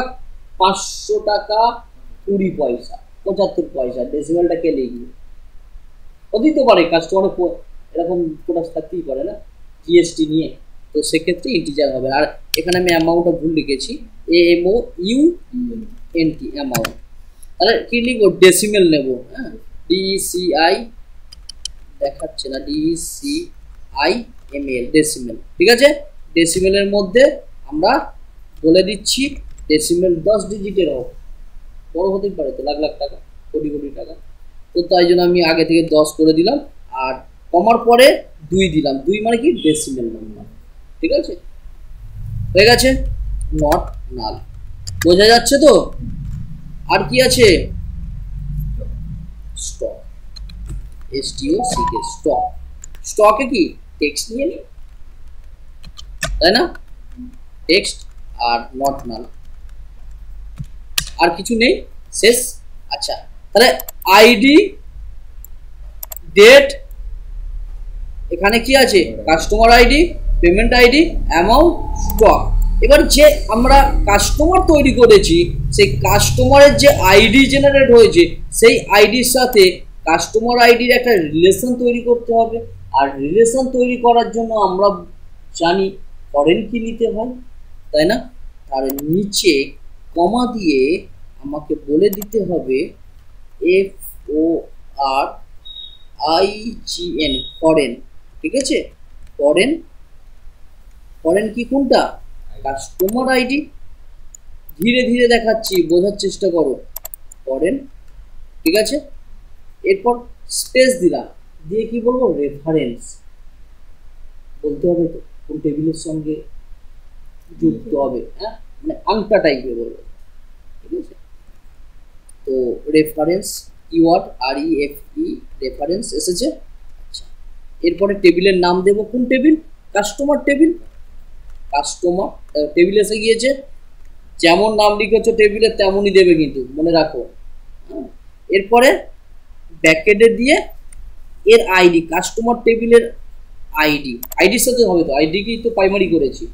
[SPEAKER 1] 500 টাকা 20 পয়সা 75 পয়সা, ডেসিমেলটা কে লিখবে, হতেই তো পারে কাস্টমার এরকম প্রোডাক্ট থাকতেই পারে না জিএসটি নিয়ে, তো সেক্ষেত্রে ইন্টিজার হবে। আর এখানে আমি অ্যামাউন্টটা ভুল লিখেছি, AMOUNT অ্যামাউন্ট, তাহলে কি লিখবো, ডেসিমেল নেব, হ্যাঁ DCI দেখাচ্ছে না, DCIML ডেসিমেল, ঠিক আছে। ডেসিমেলের মধ্যে আমরা বলে দিচ্ছি ডেসিমেল 10 ডিজিটের হোক, বড় হতেই পারে তো, লাখ লাখ টাকা, কোটি কোটি টাকা, তো তাই জন্য আমি আগে থেকে 10 করে দিলাম, আর কমার পরে 2 দিলাম, 2 মানে কি ডেসিমেল নাম্বার, ঠিক আছে, হয়ে গেছে। নট নাল, বোঝা যাচ্ছে তো। আর কি আছে, স্টক, STOCK স্টক, স্টকে কি টেক্সট নিয়ে নি, তাই না, টেক্সট আর নট নাল, আর কিছু নেই, শেষ। আচ্ছা, তাহলে আইডি, ডেট, এখানে কি আছে, customer ID, payment ID, amount, stock. এবার যে আমরা কাস্টমার তৈরি করেছি, সেই কাস্টমারের যে আইডি জেনারেট হয়েছে, সেই আইডির সাথে কাস্টমার আইডির একটা রিলেশন তৈরি করতে হবে, আর রিলেশন তৈরি করার জন্য আমরা জানি ফরেন কি নিতে হয়, তাই না। তার নিচে কমা দিয়ে আমাকে বলে দিতে হবে FORIGN ফরেন, ঠিক আছে। ফরেন, ফরেন কি কোনটা, কাস্টমার আইডি, ধীরে ধীরে দেখাচ্ছি, বোঝার চেষ্টা করো, ফরেন, ঠিক আছে। এরপর স্পেস দিলাম, দিয়ে কি বলবো, রেফারেন্স বলতে হবে তো, কোন টেবিলের সঙ্গে যুক্ত হবে, হ্যাঁ মানে আংটা টাইপের বলবো, ঠিক আছে। তো রেফারেন্স কিওয়ার্ড, REFE রেফারেন্স এসেছে। আচ্ছা, এরপরে টেবিলের নাম দেব, কোন table, customer table, customer table এসে গিয়েছে, যেমন নাম লিখেছো টেবিলে তেমনই দেবে কিন্তু মনে রাখো। এরপরে ব্যাকেটে দিয়ে এর আইডি, কাস্টমার টেবিলের আইডি, আইডির সাথে হবে তো, আইডি কি তো প্রাইমারি করেছি,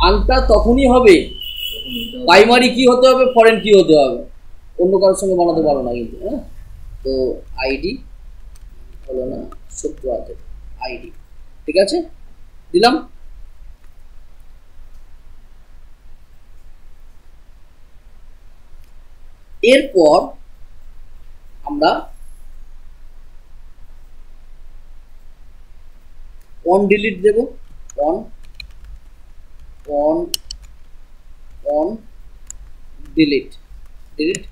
[SPEAKER 1] আনটা তখনই হবে, প্রাইমারি কি হতে হবে, ফরেন কি হতে হবে, অন্য কারোর সঙ্গে বানাতে পারো না কিন্তু, হ্যাঁ। তো আইডি হলো না, সত্য আছে আইডি, ঠিক আছে, দিলাম। এরপর আমরা অন ডিলিট দেব, on delete, delete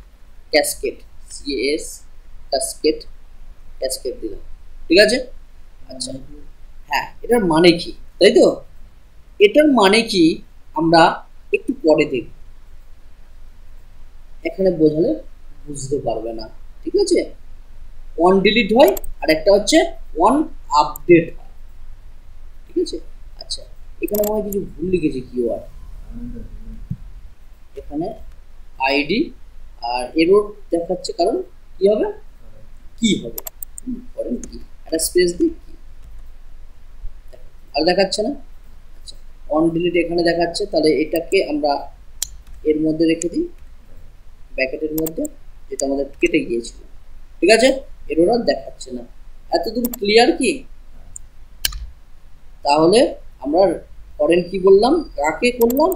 [SPEAKER 1] cascade, CAS cascade, cascade দিলাম, ঠিক আছে। আচ্ছা, হ্যাঁ এটার মানে কি, তাই তো, এটার মানে কি আমরা একটু পরে দেখব, এখানে বোঝালে বুঝতে পারবে না, ঠিক আছে। অন ডিলিট হয়, আর একটা হচ্ছে অন আপডেট হয়, ঠিক আছে। আচ্ছা, এখানে আমি কিছু ভুল লিখেছি, কিওয়ার্ড এখানে আইডি আর এরর দেখাচ্ছে, কারণ কি হবে, কি হবে, করেন কি, একটা স্পেস দিই কি, আর দেখাচ্ছে না। আচ্ছা, অন ডিলিট এখানে দেখাচ্ছে, তাহলে এটাকে আমরা এর মধ্যে রেখে দিই, ব্র্যাকেটের মধ্যে, যেটা আমাদের কেটে গিয়েছিল, ঠিক আছে। এরর আর দেখাচ্ছে না, এতদূর ক্লিয়ার কি। তাহলে আমরা ফরেন কি বললাম, কাকে করলাম,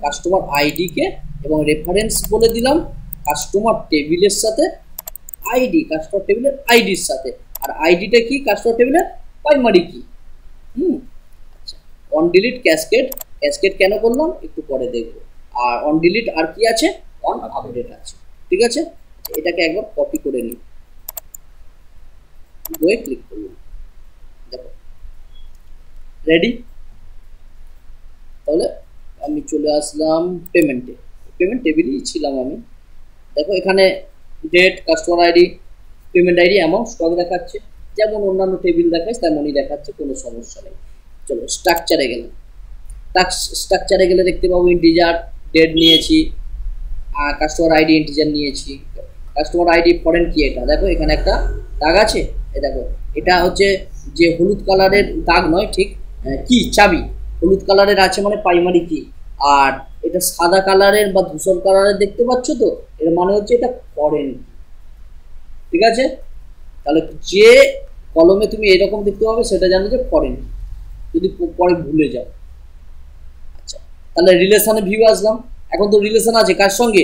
[SPEAKER 1] কাস্টমার আইডি কে, এবং রেফারেন্স বলে দিলাম কাস্টমার টেবিলের সাথে আইডি, কাস্টমার টেবিলের আইডির সাথে, আর আইডিটা কি কাস্টমার টেবিলের প্রাইমারি কি। আচ্ছা, অন ডিলিট ক্যাসকেড, ক্যাসকেড কেন করলাম একটু পরে দেখবো। আর অন ডিলিট আর কি আছে, অন আপডেট আছে। ঠিক আছে, এটাকে একবার কপি করে নিই, বইয়ে ক্লিক করলাম, দেখো রেডি। তাহলে আমি চলে আসলাম পেমেন্টে, পেমেন্ট টেবিলেই ছিলাম আমি। দেখো এখানে date, customer ID, payment ID, amount, stock দেখাচ্ছে, যেমন অন্যান্য টেবিল দেখাচ্ছে তেমনই দেখাচ্ছে, কোনো সমস্যা নেই। চলো স্ট্রাকচারে গেলাম, স্ট্রাকচারে গেলে দেখতে পাবো ইন্টিজার ডেট নিয়েছি, কাস্টমার আইডি ইন্টিজার নিয়েছি। কাস্টমার আইডি ফরেন কি, এটা দেখো এখানে একটা দাগ আছে, এই দেখো এটা হচ্ছে যে হলুদ কালারের দাগ নয়, ঠিক কি চাবি হলুদ কালারের আছে মানে প্রাইমারি কি। আর এটা সাদা কালারের বা ধূসর কালারের দেখতে পাচ্ছ তো, এর মানে হচ্ছে এটা ফরেন। ঠিক আছে, তাহলে যে কলমে তুমি এরকম দেখতে পাবে সেটা জানো যে ফরেন, যদি পরে ভুলে যাও। আচ্ছা, তাহলে রিলেশনে ভিউ আসলাম। এখন তো রিলেশন আছে কার সঙ্গে,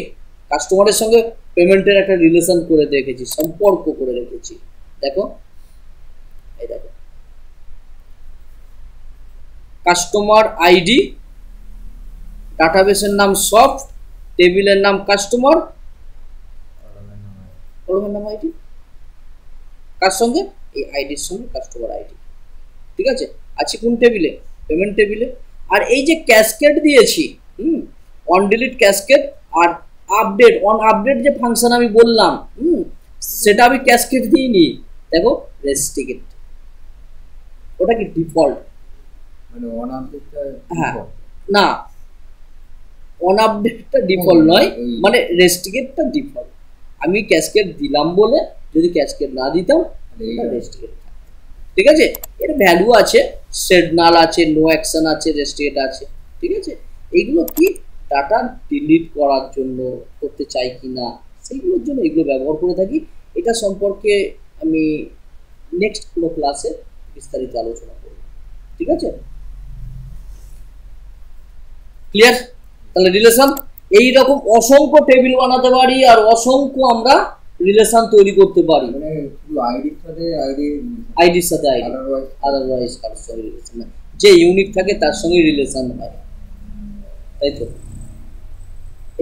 [SPEAKER 1] কাস্টমারের সঙ্গে পেমেন্টের একটা রিলেশন করে রেখেছি, সম্পর্ক করে রেখেছি। দেখো এই দেখো কাস্টমার আইডি, ডাটাবেসের নাম সফট, টেবিলের নাম কাস্টমার, কলমের নাম আইডি, কার সঙ্গে এই আইডির সঙ্গে কাস্টমার আইডি। ঠিক আছে, আছে কোন টেবিলে, পেমেন্ট টেবিলে। আর এই যে ক্যাসকেড দিয়েছি, অন ডিলিট ক্যাসকেড আর আপডেট, অন আপডেট যে ফাংশন আমি বললাম, সেটা আমি ক্যাসকেড দিইনি। দেখো রেস্ট্রিক্টেড, ওটা কি ডিফল্ট,
[SPEAKER 2] মানে অন আপডেটটা
[SPEAKER 1] হ্যাঁ না, অন আপডেটটা ডিফল্ট নয়, মানে রেস্ট্রিক্টেডটা ডিফল্ট। আমি ক্যাসকেড দিলাম বলে, যদি ক্যাসকেড না দিতাম এটা রেস্ট্রিক্টেড। ঠিক আছে, এর ভ্যালু আছে, সেড নাল আছে, নো অ্যাকশন আছে, রেস্ট্রিক্টেড আছে। ঠিক আছে, এইগুলো কি ডাটা ডিলিট করার জন্য, করতে চাই কি না সেইগুলোর জন্য এগুলো ব্যবহার করে থাকি। এটা সম্পর্কে আমি নেক্সট কোনো ক্লাসে বিস্তারিত আলোচনা করব। ঠিক আছে, ক্লিয়ার? তাহলে রিলেশন এইরকম অসংখ্য টেবিল বানাতে পারি আর অসংখ্য আমরা রিলেশন তৈরি করতে পারি,
[SPEAKER 2] মানে শুধু আইডির সাথে আইডি,
[SPEAKER 1] আইডির সাথে আইডি, আদারওয়াইজ কারোর সঙ্গে রিলেশন না, যে ইউনিক থাকে তার সঙ্গে রিলেশন হয়, তাই তো।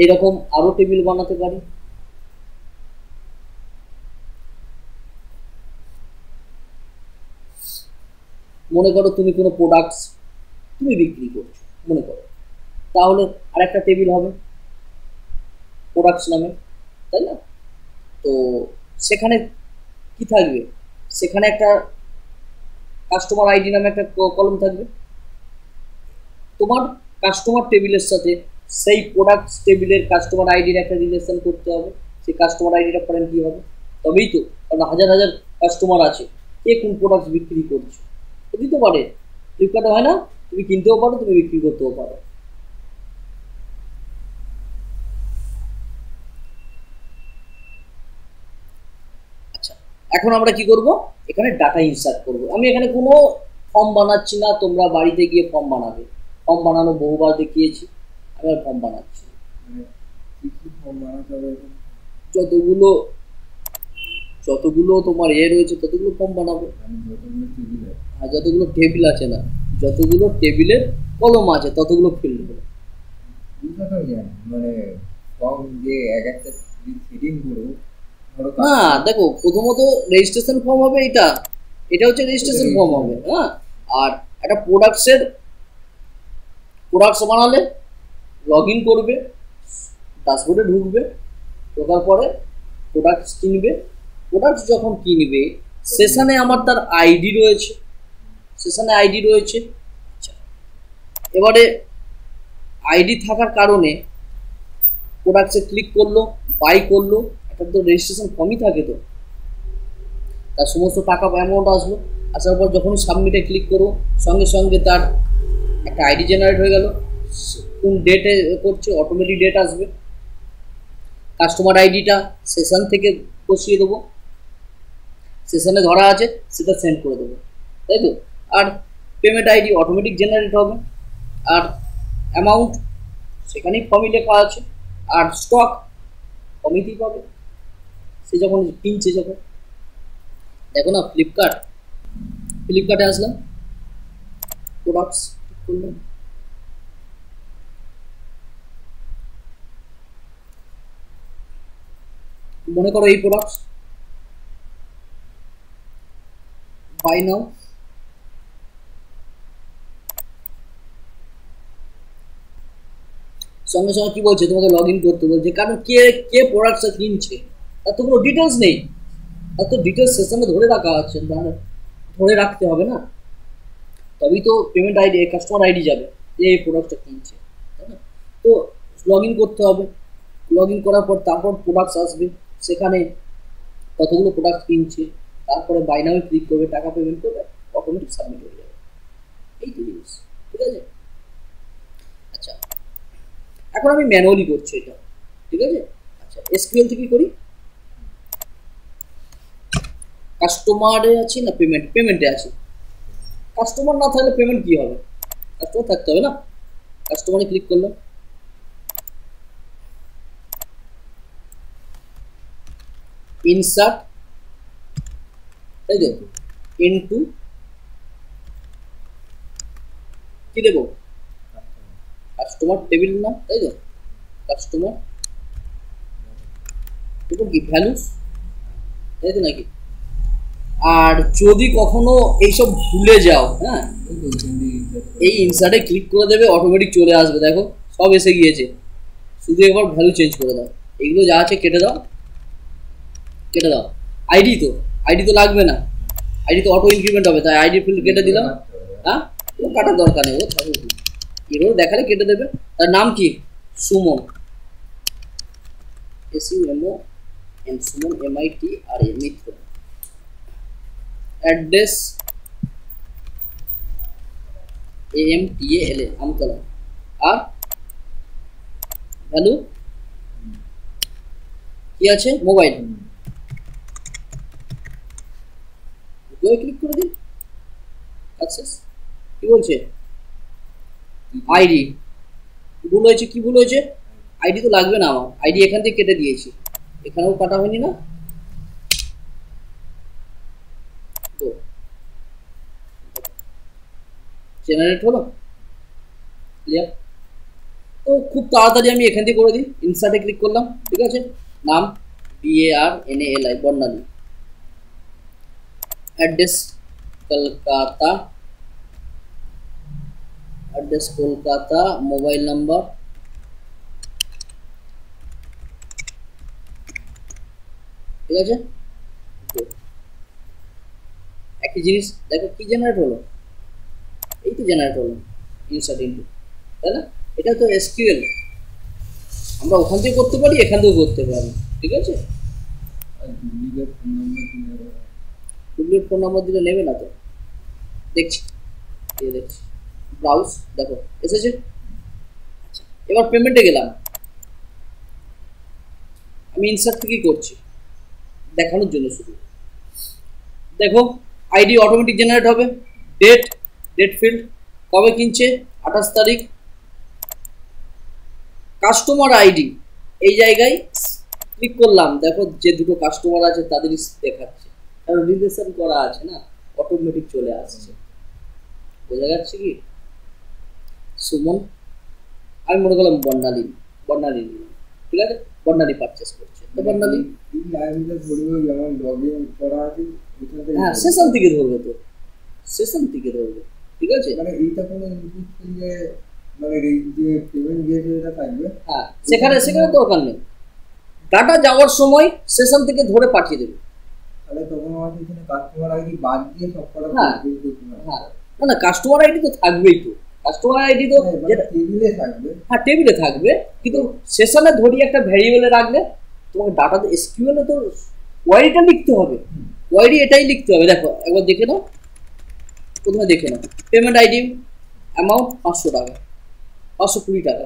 [SPEAKER 1] এইরকম আরো টেবিল বানাতে পারি। মনে করো তুমি কোনো প্রোডাক্টস তুমি বিক্রি করছো, মনে করো, তাহলে আর একটা টেবিল হবে প্রোডাক্টস নামে, তাই না? তো সেখানে কি থাকবে, সেখানে একটা কাস্টমার আইডি নামে একটা কলম থাকবে। তোমার কাস্টমার টেবিলের সাথে সেই প্রোডাক্টস টেবিলের কাস্টমার আইডির একটা রিলেশন করতে হবে, সেই কাস্টমার আইডিটা ফরেন কি হবে, তবেই তো। কারণ হাজার হাজার কাস্টমার আছে, কে কোন প্রোডাক্ট বিক্রি করছো, দিতে পারে, ফ্লিপকার্টে হয় না, তুমি কিনতেও পারো, তুমি বিক্রি করতেও পারো। আচ্ছা, এখন আমরা কি করব, এখানে ডাটা ইনসার্ট করব। আমি এখানে কোনো ফর্ম বানাচ্ছি না, তোমরা বাড়িতে গিয়ে ফর্ম বানাবে, ফর্ম বানানো বহুবার দেখিয়েছি, আমি আর ফর্ম বানাচ্ছি।
[SPEAKER 2] মানে কি ফর্ম বানাতে হবে,
[SPEAKER 1] যতগুলো যতগুলো তোমার রয়েছে ততগুলো ফর্ম বানাবে, আর যতগুলো টেবিল আছে না, যতগুলো টেবিলের কলম আছে ততগুলো ফিল্ড হবে।
[SPEAKER 2] মানে ফর্ম যে এক একটা ফিডিং করব,
[SPEAKER 1] না দেখো, প্রথমত রেজিস্ট্রেশন ফর্ম হবে, এটা হচ্ছে রেজিস্ট্রেশন ফর্ম হবে। হ্যাঁ, আর একটা প্রোডাক্টস বানালে লগ ইন করবে, ড্যাশবোর্ডে ঢুকবে, ঢোকার পরে প্রোডাক্টস কিনবে, প্রোডাক্টস যখন কিনবে সেশনে আমার তার আইডি রয়েছে, সেশনে আইডি রয়েছে। আচ্ছা, এবারে আইডি থাকার কারণে প্রোডাক্টসে ক্লিক করলো, বাই করলো, একটা তো রেজিস্ট্রেশন ফর্মই থাকে, তো তার সমস্ত টাকা অ্যামাউন্ট আসলো, আসার পর যখন সাবমিটে ক্লিক করো সঙ্গে সঙ্গে তার একটা আইডি জেনারেট হয়ে গেল, কোন ডেটে করছে অটোমেটিক ডেট আসবে, কাস্টমার আইডিটা সেশন থেকে বসিয়ে দেবো, সেশনে ধরা আছে সেটা সেন্ড করে দেবো, তাই তো। আর পেমেন্ট আইডি অটোমেটিক জেনারেট হবে, আর অ্যামাউন্ট সেখানেই ফর্মে লেখা আছে, আর স্টক ফর্মেতেই পাবে সে যখন কিনছে যখন। দেখো না ফ্লিপকার্টে আসলাম, প্রোডাক্টস করলাম, মনে করো এই প্রোডাক্টস, বাই নাও। সঙ্গে সঙ্গে কি বলছে, তোমাকে লগ ইন করতে বলছে, কারণ কে কে প্রোডাক্টসটা কিনছে তার তো কোনো ডিটেলস নেই, তার তো ডিটেলস সেশনে ধরে রাখা আছে, ধরে রাখতে হবে না, তবেই তো পেমেন্ট আইডি কাস্টমার আইডি যাবে যে এই প্রোডাক্টটা কিনছে, তাই না? তো লগ ইন করতে হবে, লগ ইন করার পর তারপর প্রোডাক্টস আসবে, সেখানে কতগুলো প্রোডাক্ট কিনছে, তারপরে বাই নামে ক্লিক করবে, টাকা পেমেন্ট করবে, অটোমেটিক সাবমিট হয়ে যাবে, এই তো জিনিস, ঠিক আছে? আচ্ছা, এখন আমি ম্যানুয়ালি করছি এটা, ঠিক আছে? আচ্ছা, এসকিউএল থেকে করি, কাস্টমারে আছি না পেমেন্টে আছি, কাস্টমার না থাকলে পেমেন্ট কি হবে, কাস্টমার থাকতে হবে না, কাস্টমারে ক্লিক করলাম, ইনসার্ট, তাই তো, ইনটু কি দেবো, কাস্টমার টেবিল নাম, তাই তো, কাস্টমার এবং কি ভ্যালুস, তাই তো নাকি? আর যদি কখনো এইসব ভুলে যাও, হ্যাঁ, এই ইনসার্টে ক্লিক করে দেবে, অটোমেটিক চলে আসবে, দেখো সব এসে গিয়েছে, শুধু একবার ভ্যালু চেঞ্জ করে দাও, এগুলো যা আছে কেটে দাও, কেটে দাও। আইডি তো লাগবে না, আইডি তো অটো ইনক্রিমেন্ট হবে, তাই আইডি ফিল্ড কেটে দিলাম, হ্যাঁ, ও কাটার দরকার নেই, ও থাকুক, এগুলো দেখালে কেটে দেবে। তার নাম কি, সুমন, SUMON, সুমন MITRA, মিত্র, অ্যাড্রেস AMTALA, আমতলা, আর ভ্যালু কি আছে, মোবাইল, ক্লিক করে দিন, সাকসেস। কি বলছে, আইডি ভুল হয়েছে, কি ভুল হয়েছে, আইডি তো লাগবে না আমার, আইডি এখান থেকে কেটে দিয়েছি, এখানেও কাটা হয়নি না, তো জেনারেট হলো, ক্লিয়ার। তো খুব তাড়াতাড়ি আমি এখান থেকে করে দিই, ইনসার্টে ক্লিক করলাম, ঠিক আছে, নাম BARNALI, বর্ণালী, অ্যাড্রেস কলকাতা, মোবাইল নাম্বার, ঠিক আছে, একই জিনিস, দেখো কি জেনারেট হলো, এই তো জেনারেট হলো, ইনসার্ট ইনটু, তাই না? এটা তো এসকিউএল, আমরা ওখান থেকে করতে পারি, এখান থেকেও করতে পারি, ঠিক আছে? ডুপ্লিকেট ফোন নাম্বার দিলে নেবে না তো, দেখছি ব্রাউজ, দেখো এসেছে। আচ্ছা, এবার পেমেন্টে গেলাম, আমি ইনসার্ট থেকেই করছি দেখানোর জন্য শুধু, দেখো আইডি অটোমেটিক জেনারেট হবে, ডেট ফিল্ড, কবে কিনছে 28 তারিখ, কাস্টমার আইডি এই জায়গায় ক্লিক করলাম, দেখো যে দুটো কাস্টমার আছে তাদেরই দেখাচ্ছে, কারণ রিলেশন করা আছে না, অটোমেটিক চলে আসছে, বোঝা যাচ্ছে কি? সুমন, আমি মনে করলাম বর্ণালী, ঠিক আছে, বর্ণালী পারচেস করছে, তো বর্ণালী, হ্যাঁ সেশন থেকে ধরবে, তো সেশন থেকে ধরবে, ঠিক আছে,
[SPEAKER 2] মানে এইটা কোনো ইনপুট ফিল্ডে, মানে এই যে পেমেন্ট গেটওয়ে এটা থাকবে,
[SPEAKER 1] হ্যাঁ সেখানে দরকার নেই, ডাটা যাওয়ার সময় সেশন থেকে ধরে পাঠিয়ে দেবে,
[SPEAKER 2] তাহলে তখন আমার এখানে কাস্টমার আইডি বাদ দিয়ে সব কটা,
[SPEAKER 1] হ্যাঁ না কাস্টমার আইডি তো থাকবেই, তো কাস্টমার আইডি তো
[SPEAKER 2] টেবিলে থাকবে,
[SPEAKER 1] হ্যাঁ টেবিলে থাকবে, কিন্তু সেশনে ধরিয়ে একটা ভ্যারিয়েবলে রাখলে তোমাকে ডাটা তো এসকিউএলে তো কোয়ারিটা লিখতে হবে, কোয়ারি এটাই লিখতে হবে, দেখো একবার দেখে নাও, প্রথমে দেখে নাও, পেমেন্ট আইডি অ্যামাউন্ট 500 টাকা, 520 টাকা,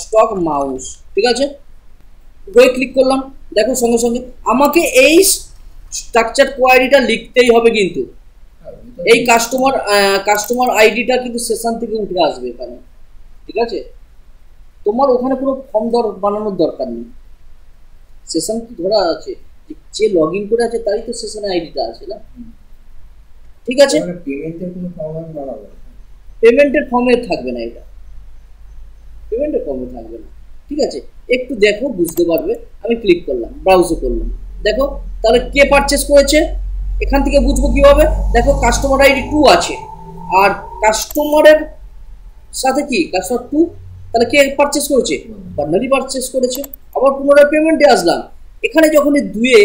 [SPEAKER 1] স্টক মাউস, ঠিক আছে, ওই ক্লিক করলাম, দেখো সঙ্গে সঙ্গে আমাকে এই স্ট্রাকচার কোয়ারিটা লিখতেই হবে, কিন্তু এই কাস্টমার আইডিটা কিন্তু সেশন থেকে উঠে আসবে এখানে, ঠিক আছে, তোমার ওখানে কোনো ফর্ম বানানোর দরকার নেই, সেশন কি ধরা আছে, যে লগ ইন করে আছে তারই তো সেশনে আইডিটা আছে না, ঠিক আছে?
[SPEAKER 2] পেমেন্টের কোনো ফর্ম বানাবো,
[SPEAKER 1] পেমেন্টের ফর্মে থাকবে না, এটা পেমেন্টের ফর্মে থাকবে না, ঠিক আছে? একটু দেখো, বুঝতে পারবে। আমি ক্লিক করলাম, ব্রাউজে করলাম, দেখো তাহলে কে পারচেস করেছে এখান থেকে বুঝবো কিভাবে। দেখো কাস্টমার আইডি 2 আছে, আর কাস্টমারের সাথে কি কাস্টমার 2, তাহলে কে পারচেস করেছে? বার্নালি পারচেস করেছে। আবার পুনরায় পেমেন্টে আসলাম, এখানে যখন 2-এ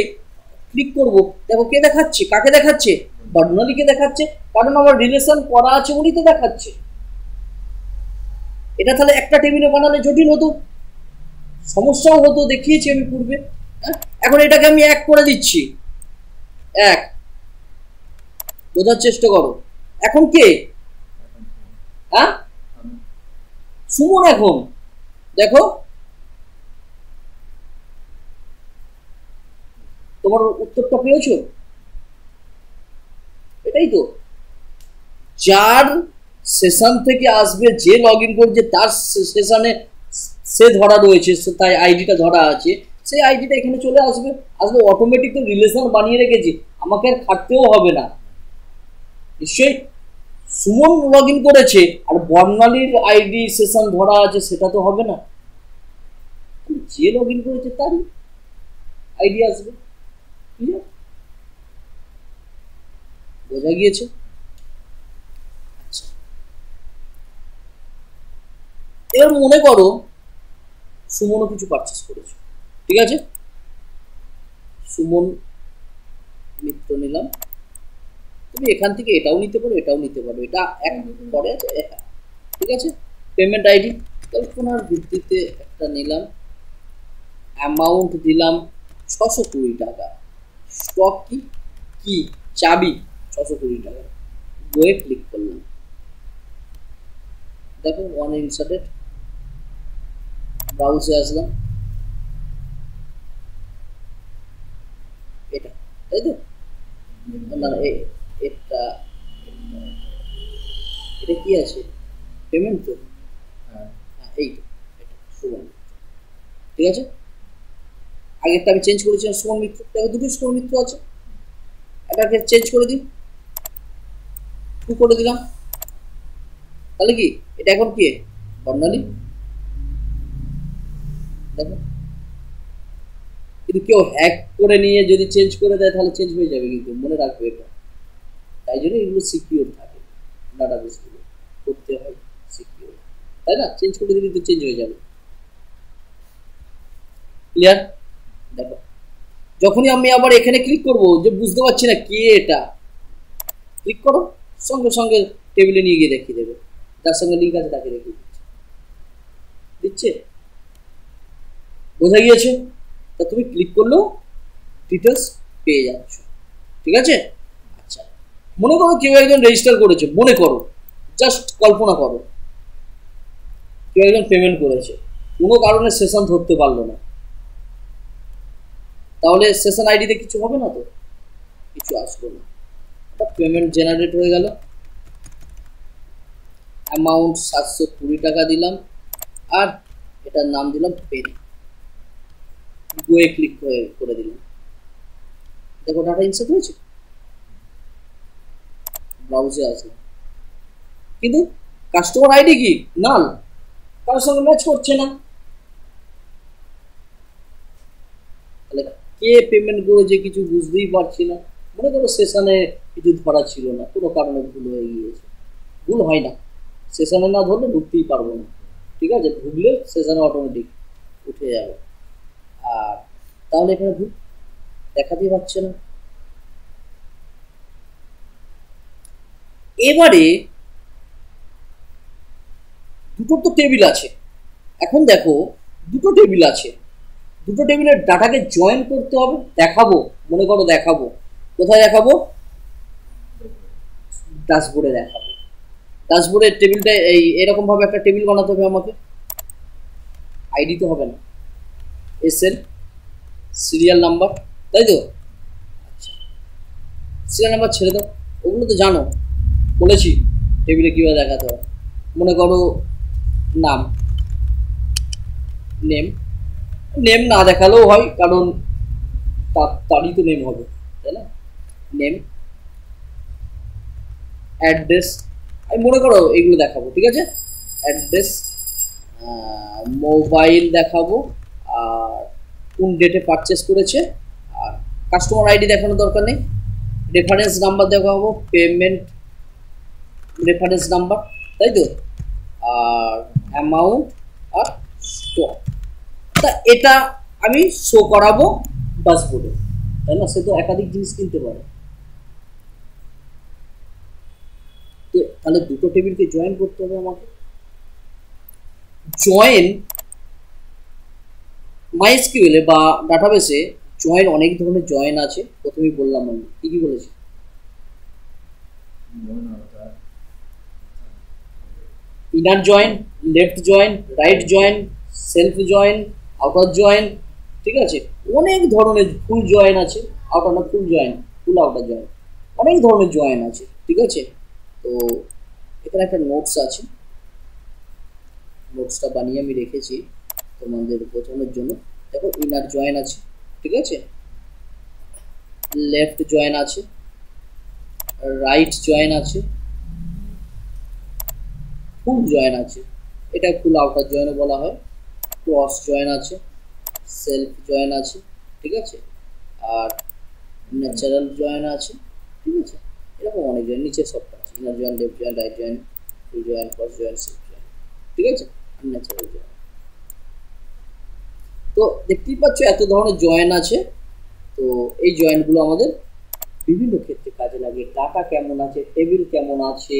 [SPEAKER 1] ক্লিক করব, দেখো কে দেখাচ্ছে, কাকে দেখাচ্ছে? বার্নালিকে দেখাচ্ছে, কারণ আমার রিলেশন করা আছে উনি তো দেখাচ্ছে। এটা তাহলে একটা টেবিলে বানালে জটিল হতো, সমস্যাও হতো, দেখিয়েছি আমি পূর্বে। হ্যাঁ, এখন এটাকে আমি 1 করে দিচ্ছি, 1, বোঝার চেষ্টা করো। এখন কে? হ্যাঁ, সুমন। এখন দেখো তোমার উত্তরটা পেয়েছো, এটাই তো। যার সেশন থেকে আসবে, যে লগ ইন করছে তার সেশনে সে ধরা রয়েছে, তাই আইডিটা ধরা আছে, সেই আইডিটা এখানে চলে আসবে। আসলে অটোমেটিক তো রিলেশন বানিয়ে রেখেছি, আমাকে আর খাটতেও হবে না। নিশ্চয়ই সুমন লগ ইন করেছে আর বর্ণালীর আইডি সেশন ধরা আছে, সেটা তো হবে না। যে লগ ইন করেছে তারই আইডি আসবে, ঠিক আছে? বোঝা গিয়েছে? আচ্ছা, এবার মনে করো সুমনও কিছু পারচেস করেছে, ঠিক আছে? সুমন মিত্র নিলাম, তুমি এখান থেকে এটাও নিতে পারো, এটাও নিতে পারো, এটা এক পরে আছে, ঠিক আছে? পেমেন্ট আইডি কল্পনার ভিত্তিতে একটা নিলাম, অ্যামাউন্ট দিলাম 620 টাকা, স্টক কি কি চাবি 620 টাকা, গোয়ে ক্লিক করলাম, দেখো ওয়ান ইনসার্টেড, ব্রাউজে আসলাম, এটা তাই তো না? এটা এটা কি আছে? পেমেন্ট তো, হ্যাঁ এইটা, এটা সুমন, ঠিক আছে? আগেরটা আমি চেঞ্জ করেছিলাম সুমন মিত্র, দেখো দুটো সুমন মিত্র আছে, এটাকে চেঞ্জ করে দিই, 2 করে দিলাম, তাহলে কি এটা এখন কি বর্ণালী, দেখো। কিন্তু কেউ হ্যাক করে নিয়ে যদি চেঞ্জ করে দেয় তাহলে চেঞ্জ হয়ে যাবে, কিন্তু মনে রাখবে এটা। তাই জন্য এগুলো সিকিউর থাকে, ডাটাবেসগুলো করতে হয় সিকিউর, তাই না? চেঞ্জ করে দিলে তো চেঞ্জ হয়ে যাবে। ক্লিয়ার? দেখো যখনই আমি আবার এখানে ক্লিক করব, যে বুঝতে পারছি না কে এটা, ক্লিক করো, সঙ্গে সঙ্গে টেবিলে নিয়ে গিয়ে দেখিয়ে দেবে, যার সঙ্গে লিঙ্ক আছে তাকে দেখিয়ে দিচ্ছে। বোঝা গিয়েছে? তা তুমি ক্লিক করলেও ডিটেলস পেয়ে যাচ্ছ, ঠিক আছে? আচ্ছা, মনে করো কেউ একজন রেজিস্টার করেছে, মনে করো, জাস্ট কল্পনা করো কেউ একজন পেমেন্ট করেছে, কোনো কারণে সেশন ধরতে পারলো না, তাহলে সেশন আইডিতে কিছু হবে না তো, কিছু আসলো না, পেমেন্ট জেনারেট হয়ে গেল, অ্যামাউন্ট 720 টাকা দিলাম, আর এটার নাম দিলাম পেন, গোয়ে ক্লিক করে দিলাম, দেখো ডাটা ইনসার্ট হয়েছে, ব্রাউজে আসলাম, কিন্তু কাস্টমার আইডি কি নাল, কারোর সঙ্গে ম্যাচ করছে না, তাহলে কে পেমেন্ট করেছে কিছু বুঝতেই পারছি না। মনে করো সেশনে কিছু ধরা ছিল না, কোনো কারণে ভুল হয়ে গিয়েছে, ভুল হয় না, সেশনে না ধরলে ঢুকতেই পারবো না, ঠিক আছে? ঢুকলে সেশনে অটোমেটিক উঠে যাবে, আর তাহলে এখানে ভুল দেখাতেই পারছে না। এবারে দুটো তো টেবিল আছে, এখন দেখো দুটো টেবিল আছে, দুটো টেবিলের ডাটাকে জয়েন করতে হবে, দেখাবো, মনে করো দেখাবো, কোথায় দেখাবো? ড্যাশবোর্ডে দেখাবো। ড্যাশবোর্ডের টেবিলটা এরকম ভাবে একটা টেবিল বানাতে হবে আমাকে, আইডি তো হবে না, এসএল সিরিয়াল নাম্বার, তাই তো? আচ্ছা, সিরিয়াল নাম্বার ছেড়ে দাও, ওগুলো তো জানো, বলেছি টেবিলে কীভাবে দেখাতে হবে। মনে করো নাম, নেম না দেখালেও হয়, কারণ তারই তো নেম হবে, তাই না? নেম, অ্যাড্রেস, আমি মনে করো এইগুলো দেখাবো, ঠিক আছে? অ্যাড্রেস, মোবাইল দেখাবো, আর কোন ডেটে পারচেস করেছে, আর কাস্টমার আইডি দেখানোর দরকার নেই, রেফারেন্স নাম্বার দেখাবো, পেমেন্ট রেফারেন্স নাম্বার, তাই তো, আর অ্যামাউন্ট আর স্টক। তা এটা আমি শো করাবো ড্যাশবোর্ডে, তাই না? সে তো একাধিক জিনিস কিনতে পারে। তো তাহলে দুটো টেবিলকে জয়েন করতে হবে আমাকে। জয়েন মাইএসকিউএল বা ডাটাবেসে জয়েন, অনেক ধরনের জয়েন আছে। প্রথমেই বললাম আমি, কি কি বলেছি? Inner join, left join, right join, self join, outer join, ঠিক আছে? অনেক ধরনের ফুল জয়েন আছে, আউটার না ফুল জয়েন, ফুল আউটার জয়েন, অনেক ধরনের জয়েন আছে, ঠিক আছে? তো এখানে একটা নোটস আছে, নোটসটা বানিয়ে আমি রেখেছি তোমাদের বোঝানোর জন্য। দেখো, ইনার জয়েন আছে, ঠিক আছে, লেফট জয়েন আছে, রাইট জয়েন আছে, ফুল জয়েন আছে, এটা ফুল আউটার জয়েনও বলা হয়, ক্রস জয়েন আছে, সেলফ জয়েন আছে, ঠিক আছে, আর ন্যাচারাল জয়েন আছে, ঠিক আছে? এরকম অনেক জয়েন নিচে সবটা আছে, inner join, left join, right join, full join, cross join, self join, ঠিক আছে, আর ন্যাচারাল জয়েন। তো দেখতেই পাচ্ছ এত ধরনের জয়েন আছে। তো এই জয়েনগুলো আমাদের বিভিন্ন ক্ষেত্রে কাজে লাগে। ডাটা কেমন আছে, টেবিল কেমন আছে,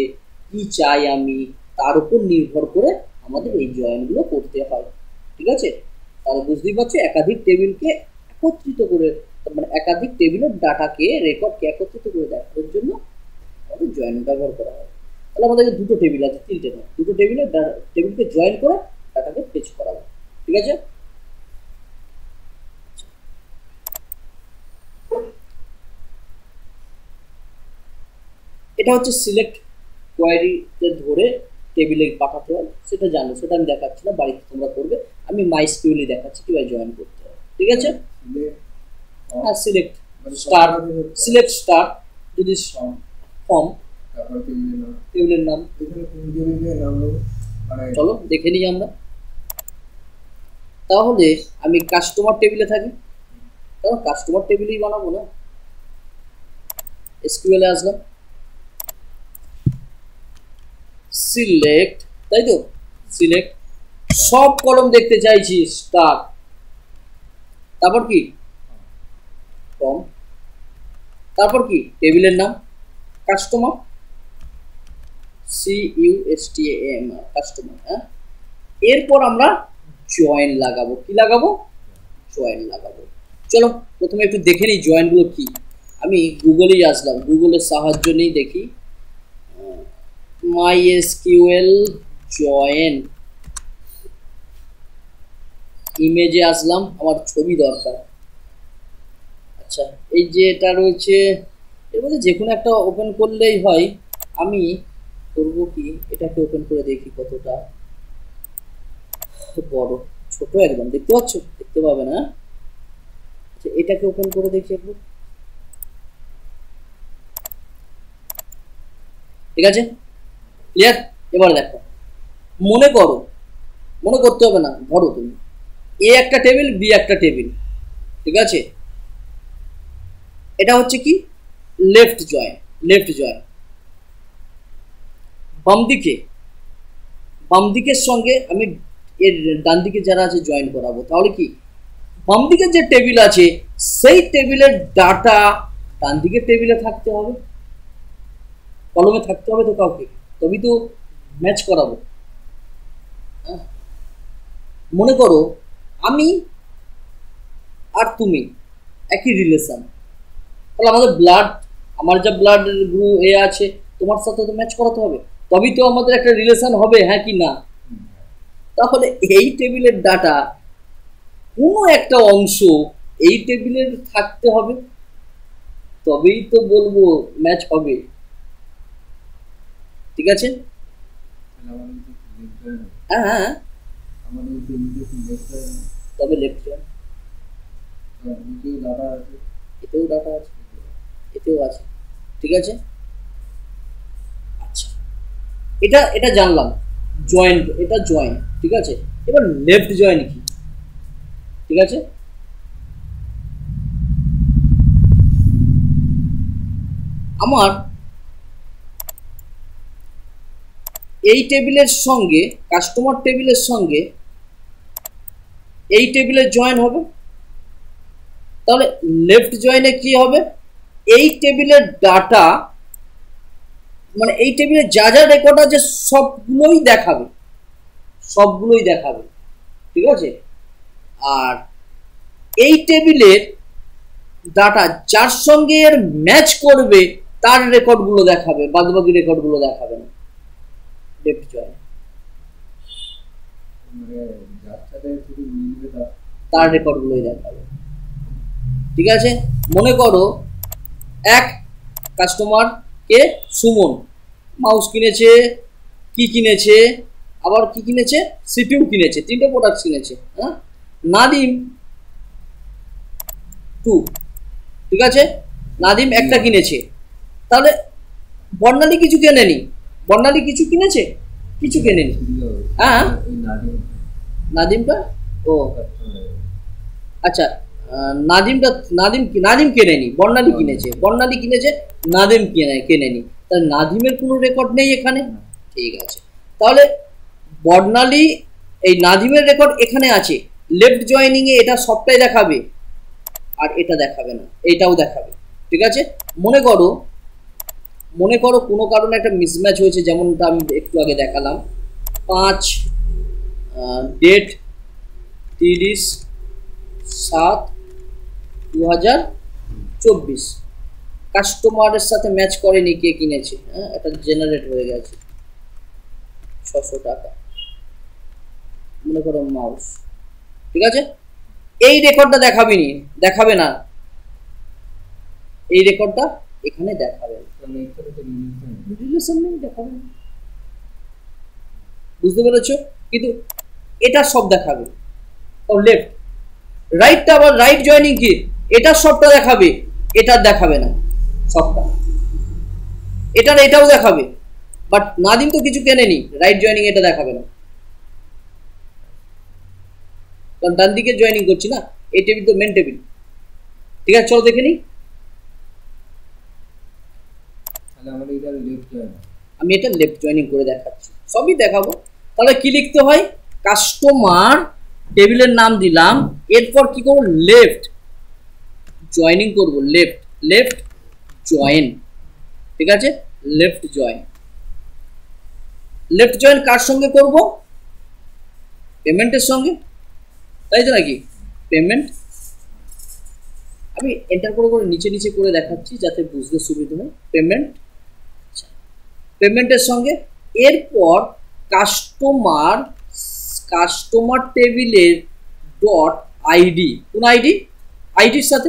[SPEAKER 1] কি চাই আমি, তার উপর নির্ভর করে আমাদের এই জয়েনগুলো করতে হয়, ঠিক আছে? তাহলে বুঝতেই পারছো একাধিক টেবিলকে একত্রিত করে, মানে একাধিক টেবিলের ডাটাকে, রেকর্ডকে একত্রিত করে দেখানোর জন্য আমাদের জয়েন ব্যবহার করা হয়। তাহলে আমাদের দুটো টেবিল আছে, তিনটে নয়, দুটো টেবিলের টেবিলকে জয়েন করে ডাটাকে ফেচ করা হয়, ঠিক আছে? এটা হচ্ছে সিলেক্ট কোয়ারিতে ধরে টেবিলে পাঠাতে হয়, সেটা জানো, সেটা আমি দেখাচ্ছি না, বাড়িতে তোমরা করবে। আমি মাইএসকিউএলই দেখাচ্ছি কিভাবে জয়েন করতে হয়, ঠিক আছে? হ্যাঁ, সিলেক্ট স্টার, সিলেক্ট স্টার, যদি ফর্ম, টেবিলের নাম, চলো দেখে নিই আমরা। তাহলে আমি কাস্টমার টেবিলে থাকি, কারণ কাস্টমার টেবিলেই বানাবো না। এসকিউএলে আসলাম, সিলেক্ট, তাই তো, সিলেক্ট, সব কলম দেখতে চাইছি, স্টার, তারপর কি ফর্ম, তারপর কি টেবিলের নাম, কাস্টমার, CUSTAMR, কাস্টমার। হ্যাঁ, এরপর আমরা জয়েন লাগাবো, কি লাগাবো? জয়েন লাগাবো। চলো প্রথমে একটু দেখে নিই জয়েনগুলো কি। আমি গুগলেই আসলাম, গুগলের সাহায্য নিই, দেখি MySQL জয়েন, ইমেজে আসলাম, আমার ছবি দরকার। আচ্ছা, এই যে এটা রয়েছে, এর মধ্যে যে কোনো একটা ওপেন করলেই হয়। আমি করবো কি, এটাকে ওপেন করে দেখি কতটা বড়, ছোট একদম, দেখতে পাচ্ছ? দেখতে পাবে না। আচ্ছা, এটাকে ওপেন করে দেখি একটু, ঠিক আছে, ক্লিয়ার? এবার দেখো, মনে করো, মনে করতে হবে না, ধরো তুমি এ একটা টেবিল, বি একটা টেবিল, ঠিক আছে? এটা হচ্ছে কি লেফট জয়েন, লেফট জয়েন। বাম দিকের সঙ্গে আমি এর ডান দিকে যারা আছে জয়েন করাবো। তাহলে কি বাম দিকের যে টেবিল আছে সেই টেবিলের ডাটা ডান দিকের টেবিলে থাকতে হবে, কলমে থাকতে হবে, তো কাউকে, তবেই তো ম্যাচ করাবো। হ্যাঁ, মনে করো আমি আর তুমি একই রিলেশন, তাহলে আমাদের ব্লাড, আমার যা ব্লাড গ্রুপ এ আছে তোমার সাথে তো ম্যাচ করাতে হবে, তবেই তো আমাদের একটা রিলেশন হবে, হ্যাঁ কি না? তাহলে এই টেবিলের ডাটা কোনো একটা অংশ এই টেবিলের থাকতে হবে, তবেই তো বলবো ম্যাচ হবে, ঠিক আছে? হ্যাঁ, তবে লেফট জয়েন,
[SPEAKER 2] নিচেও ডাটা আছে,
[SPEAKER 1] এতেও ডাটা আছে, এতেও আছে, ঠিক আছে। আচ্ছা, এটা এটা জানলাম জয়েন্ট, এটা জয়েন্ট, ঠিক আছে। এবার লেফট জয়েন্ট কি, ঠিক আছে। আমার এই টেবিলের সঙ্গে কাস্টমার টেবিলের সঙ্গে এই টেবিলের জয়েন হবে, তাহলে লেফট জয়েনে কি হবে, এই টেবিলের ডাটা মানে এই টেবিলে যা যা রেকর্ড আছে সবগুলোই দেখাবে, সবগুলোই দেখাবে, ঠিক আছে। আর এই টেবিলের ডাটা যার সঙ্গে এর ম্যাচ করবে তার রেকর্ডগুলো দেখাবে, বাদবাকি রেকর্ডগুলো দেখাবে না লেফট জয়েন।
[SPEAKER 2] মানে যার সাথে শুধু মিলবে
[SPEAKER 1] তার রেকর্ডগুলোই দেখাবে, ঠিক আছে। মনে করো এক কাস্টমার কে সুমন মাউস কিনেছে, কি কিনেছে, আবার কি কিনেছে, সিপিইউ কিনেছে, তিনটে প্রোডাক্ট কিনেছে। হ্যাঁ, নাদিম 2, ঠিক আছে, নাদিম একটা কিনেছে। তাহলে বর্ণালী কিছু কেনেনি, বর্ণালী কিছু কিনেছে, কিছু কেনেনি। হ্যাঁ, নাদিমটা ও আচ্ছা, নাদিম কেনেনি, বর্ণালী কিনেছে, বর্ণালী কিনেছে, নাদিম কেনেনি। তাহলে নাদিমের কোনো রেকর্ড নেই এখানে, ঠিক আছে। তাহলে বর্ণালী এই নাদিমের রেকর্ড এখানে আছে, লেফট জয়েনিং এ এটা সবটাই দেখাবে আর এটা দেখাবে না, এটাও দেখাবে, ঠিক আছে। মনে করো কোনো কারণে একটা মিসম্যাচ হয়েছে, যেমনটা আমি একটু আগে দেখালাম, 5 ডেট 30/7/2024 কাস্টমারের সাথে ম্যাচ করেনি, কে কিনেছে, হ্যাঁ, এটা জেনারেট হয়ে গেছে 600 টাকা, মনে করো মাউস, ঠিক আছে। এই রেকর্ডটা দেখাবে না, এই রেকর্ডটা এখানে দেখাবে, দেখাবে না, বুঝতে পেরেছো। কিন্তু এটা সব দেখাবে, লেফট রাইটটা আবার রাইট জয়েনিং কি, এটা সবটা দেখাবে, এটা দেখাবে না সবটা, এটাও দেখাবে, বাট নাদিম তো কিছু কেনেনি, রাইট জয়েনিং এটা দেখাবে না, কারণ ডান দিকে জয়েনিং করছি না, এই টেবিল তো মেন টেবিল, ঠিক আছে। চলো দেখে নিই, আমি এটা লেফট জয়েনিং করে দেখাচ্ছি, সবই দেখাবো। তাহলে কি লিখতে হয়, কাস্টমার টেবিলের নাম দিলাম, এরপর কি করব, লেফট জয়েনিং করব, লেফট জয়েন, ঠিক আছে, লেফট জয়েন কার সঙ্গে করব, পেমেন্টের সঙ্গে, তাই তো নাকি, পেমেন্ট। আমি এন্টার করে নিচে করে দেখাচ্ছি যাতে বুঝতে সুবিধা হয়, পেমেন্টের সঙ্গে। এরপর কাস্টমার টেবিলের ডট আইডি, কোন আইডি, আইডির সাথে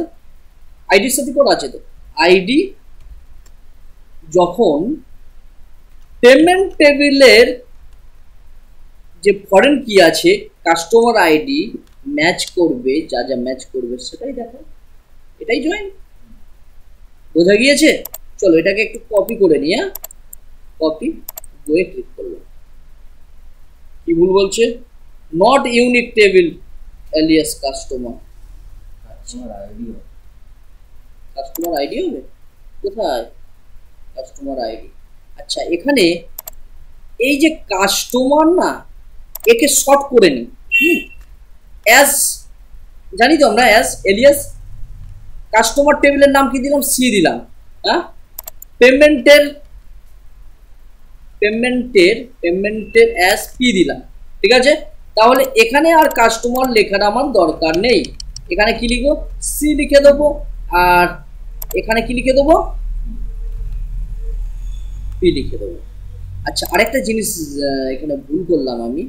[SPEAKER 1] কোড আছে তো, আইডি যখন পেমেন্ট টেবিলের যে ফরেন কি আছে কাস্টমার আইডি ম্যাচ করবে, যা যা ম্যাচ করবে সেটাই দেখো, এটাই জয়েন, বোঝা গিয়েছে। চলো এটাকে একটু কপি করে নিয়ে, কপি বইয়ে ক্লিক করলাম, কি ভুল বলছে, not unique table Ilias customer ID হবে, কোথায় কাস্টমার আইডি। আচ্ছা, এখানে এই যে কাস্টমার না, একে শর্ট করে নি, অ্যাজ জানি তো আমরা, অ্যাজ এলিয়াস কাস্টমার টেবিলের নাম কি দিলাম, সি দিলাম, হ্যাঁ, পেমেন্টের অ্যাজ পি দিলাম, ঠিক আছে। তাহলে এখানে আর কাস্টমার লেখার আমার দরকার নেই, এখানে কি লিখবো, সি লিখে দেবো, আর এখানে কি লিখে দেবো, পি লিখে দেবো। আচ্ছা, আরেকটা জিনিস এখানে ভুল করলাম আমি,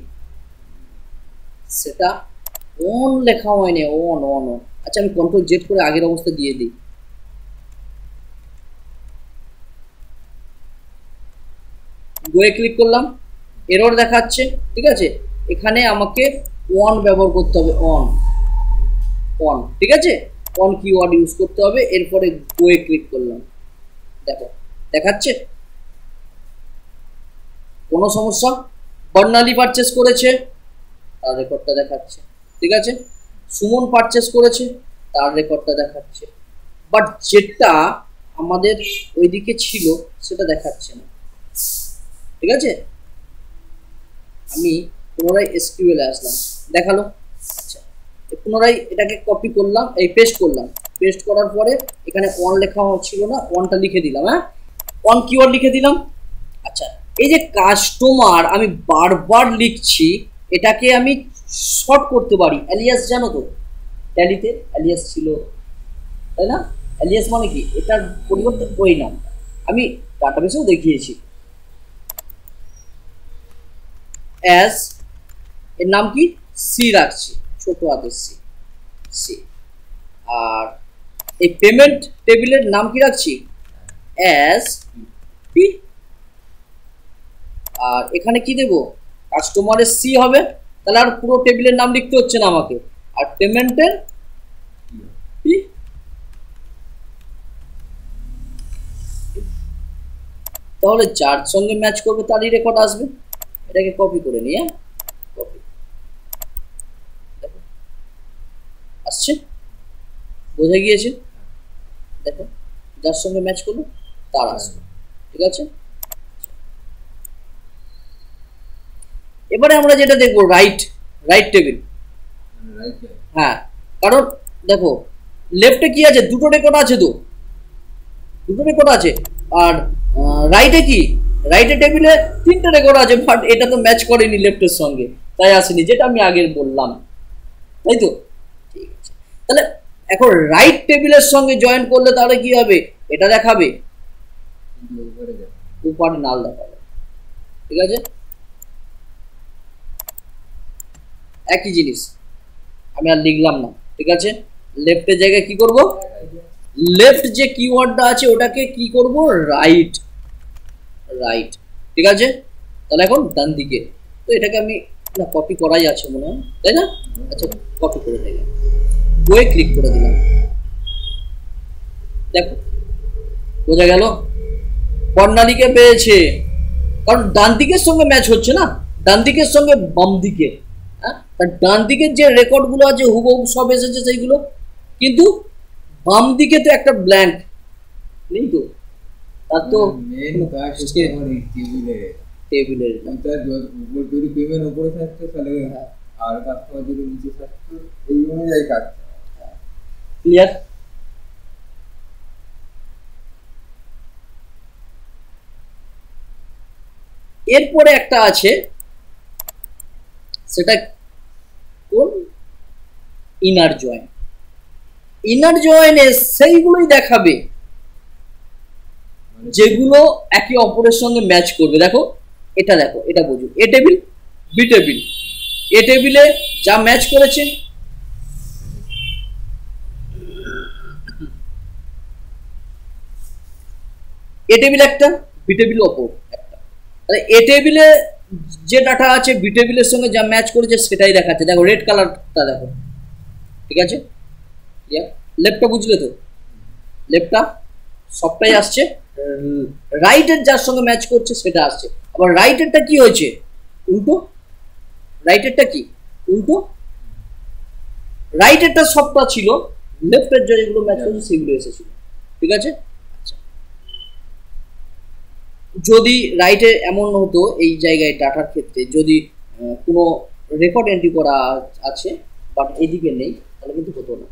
[SPEAKER 1] সেটা অন লেখা হয়নি, অন। আচ্ছা, আমি কন্ট্রোল জেড করে আগের অবস্থা দিয়ে দিই, গোয়ে ক্লিক করলাম, এরর দেখাচ্ছে, ঠিক আছে। এখানে আমাকে অন ব্যবহার করতে হবে, অন, ঠিক আছে। অন কিওয়ার্ড ইউজ করতে হবে, এরপরে গোয়ে ক্লিক করলাম, দেখো দেখাচ্ছে কোনো সমস্যা? বর্ণালী পারচেস করেছে, তার রেকর্ডটা দেখাচ্ছে, ঠিক আছে। সুমন পারচেস করেছে, তার রেকর্ডটা দেখাচ্ছে, বাট যেটা আমাদের ওইদিকে ছিল সেটা দেখাচ্ছে না, ঠিক আছে। আমি পুনরায় এসকিউএল আসলাম, দেখালো। আচ্ছা, পুনরায় এটাকে কপি করলাম, এই পেস্ট করলাম, পেস্ট করার পরে এখানে অন লেখা ছিল না, অনটা লিখে দিলাম, হ্যাঁ অন কিওয়ার্ড লিখে দিলাম। আচ্ছা, এই যে কাস্টমার আমি বারবার লিখছি, এটাকে আমি শর্ট করতে পারি, অ্যালিয়াস জানো তো, ট্যালিতে অ্যালিয়াস ছিল, তাই না? অ্যালিয়াস মানে কি, এটার পরিবর্তে ওই নাম আমি ডাটাবেসেও দেখিয়েছি, অ্যাজ এর নাম কি সি রাখছি, ছোট হাতের সি, সি। আর এই পেমেন্ট টেবিলের নাম কি রাখছি, অ্যাজ পি। আর এখানে কি দেব, কাস্টমারের সি হবে, তাহলে আর পুরো টেবিলের নাম লিখতে হচ্ছে না আমাকে, আর পেমেন্টের পি। তাহলে যার সঙ্গে ম্যাচ করবে তারই রেকর্ড আসবে। এটাকে কপি করে নিয়ে কপি, দেখো আসছে, বোঝা গিয়েছে, দেখো যার সঙ্গে ম্যাচ করবে তার আসবে, ঠিক আছে। এবারে আমরা যেটা দেখবো রাইট, রাইট টেবিল, হ্যাঁ, কারণ দেখো লেফটে কি আছে, দুটো রেকর্ড আছে, তো দুটো রেকর্ড আছে, আর রাইটে কি, রাইটে টেবিলে তিনটে রেকর্ড আছে, বাট এটা তো ম্যাচ করেনি লেফটের সঙ্গে, তাই আসেনি, যেটা আমি আগে বললাম, তাই তো, ঠিক আছে। তাহলে এখন রাইট টেবিলের সঙ্গে জয়েন করলে তাহলে কি হবে, এটা দেখাবে, উপরে নাল দেখাবে, ঠিক আছে। একই জিনিস আমি আর লিখলাম না, ঠিক আছে। লেফটের জায়গায় কি করব, লেফট যে কিওয়ার্ডটা আছে ওটাকে কি করব, রাইট, রাইট, ঠিক আছে। তাহলে এখন ডান দিকে, তো এটাকে আমি না কপি করাই আছে মনে হয়, তাই না? আচ্ছা, কপি করে দিলাম, গোয়ে ক্লিক করে দিলাম, দেখো বোঝা গেল, বর্ণালীকে পেয়েছে, কারণ ডান দিকের সঙ্গে ম্যাচ হচ্ছে না, ডান দিকের সঙ্গে বাম দিকে, হ্যাঁ, ডান দিকের যে রেকর্ডগুলো আছে হুবহু সব এসেছে সেইগুলো, কিন্তু বাম দিকে তো একটা ব্ল্যাঙ্ক নেই, তো তার তো
[SPEAKER 2] মেন কাস্টমার টেবিলের তার উপর যদি পেমেন্ট উপরে থাকতো তাহলে, আর কাস্টমার যদি নিচে থাকতো, এই অনুযায়ী কাজ।
[SPEAKER 1] ক্লিয়ার? এরপরে একটা আছে, সেটা কোন, ইনার জয়েন। ইনার জয়েনে সেইগুলোই দেখাবে যেগুলো একে অপরের সঙ্গে ম্যাচ করবে। দেখো এটা, দেখো এটা বুঝুন, এ টেবিল বি টেবিল, এ টেবিলে যা ম্যাচ করেছে, এ টেবিল একটা, বি টেবিল অপর একটা, তাহলে এ টেবিলে যে ডাটা আছে বি টেবিলের সঙ্গে যা ম্যাচ করেছে সেটাই দেখাচ্ছে, দেখো রেড কালারটা দেখো, ঠিক আছে। লেফটটা বুঝলে তো, লেফটটা সবটাই আসছে, রাইটের যার সঙ্গে ম্যাচ করছে সেটা আসছে, আবার রাইটেরটা কি হয়েছে, উল্টো, রাইটেরটা কি উল্টো, রাইটেরটা সবটা ছিল, লেফটের যেগুলো ম্যাচ করছে সেগুলো এসেছিল, ঠিক আছে। আচ্ছা, যদি রাইটে এমন হতো এই জায়গায় ডাটার ক্ষেত্রে যদি কোনো রেকর্ড এন্ট্রি করা আছে বাট এদিকে নেই, তাহলে কিন্তু হতো না,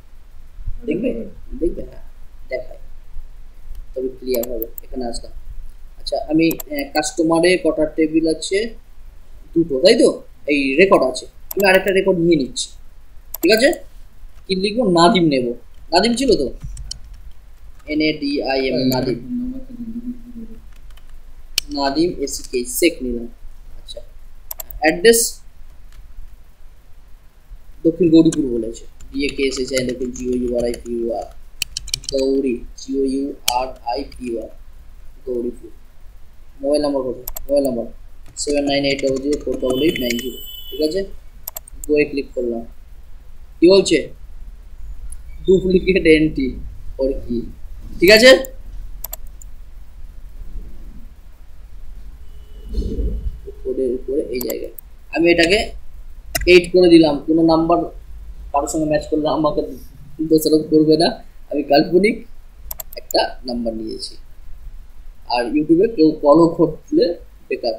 [SPEAKER 1] দেখবে, দেখবে, হ্যাঁ দেখায়, তবে ক্লিয়ার হবে। এখানে আসলাম, আচ্ছা আমি কাস্টমারে কটার টেবিল আছে, দুটো, তাই তো, এই রেকর্ড আছে, আমি আরেকটা রেকর্ড নিয়ে নিচ্ছি, ঠিক আছে। কি লিখবো, নাদিম নেব, নাদিম ছিল তো, NADIM, নাদিম, নাদিম SK সেক নিলাম। আচ্ছা, অ্যাড্রেস দক্ষিণ গৌরীপুর বলেছে, DAK এসেছে, দেখুন GOURIPUR, Gouri, GOURIPUR, Gouripur. Mobile number কত, মোবাইল নাম্বার 7980048890, ঠিক আছে। গোয়ে ক্লিক করলাম, কি বলছে, ডুপ্লিকেট এন্ট্রি ওর কি, ঠিক আছে। উপরে এই জায়গায় আমি এটাকে 8 করে দিলাম। কোনো নাম্বার কারোর সঙ্গে ম্যাচ করলে আমাকে দোষারোপ করবে না, আমি কাল্পনিক একটা নাম্বার নিয়েছি। আর ইউটিউবে কেউ কলও করলে বেকার।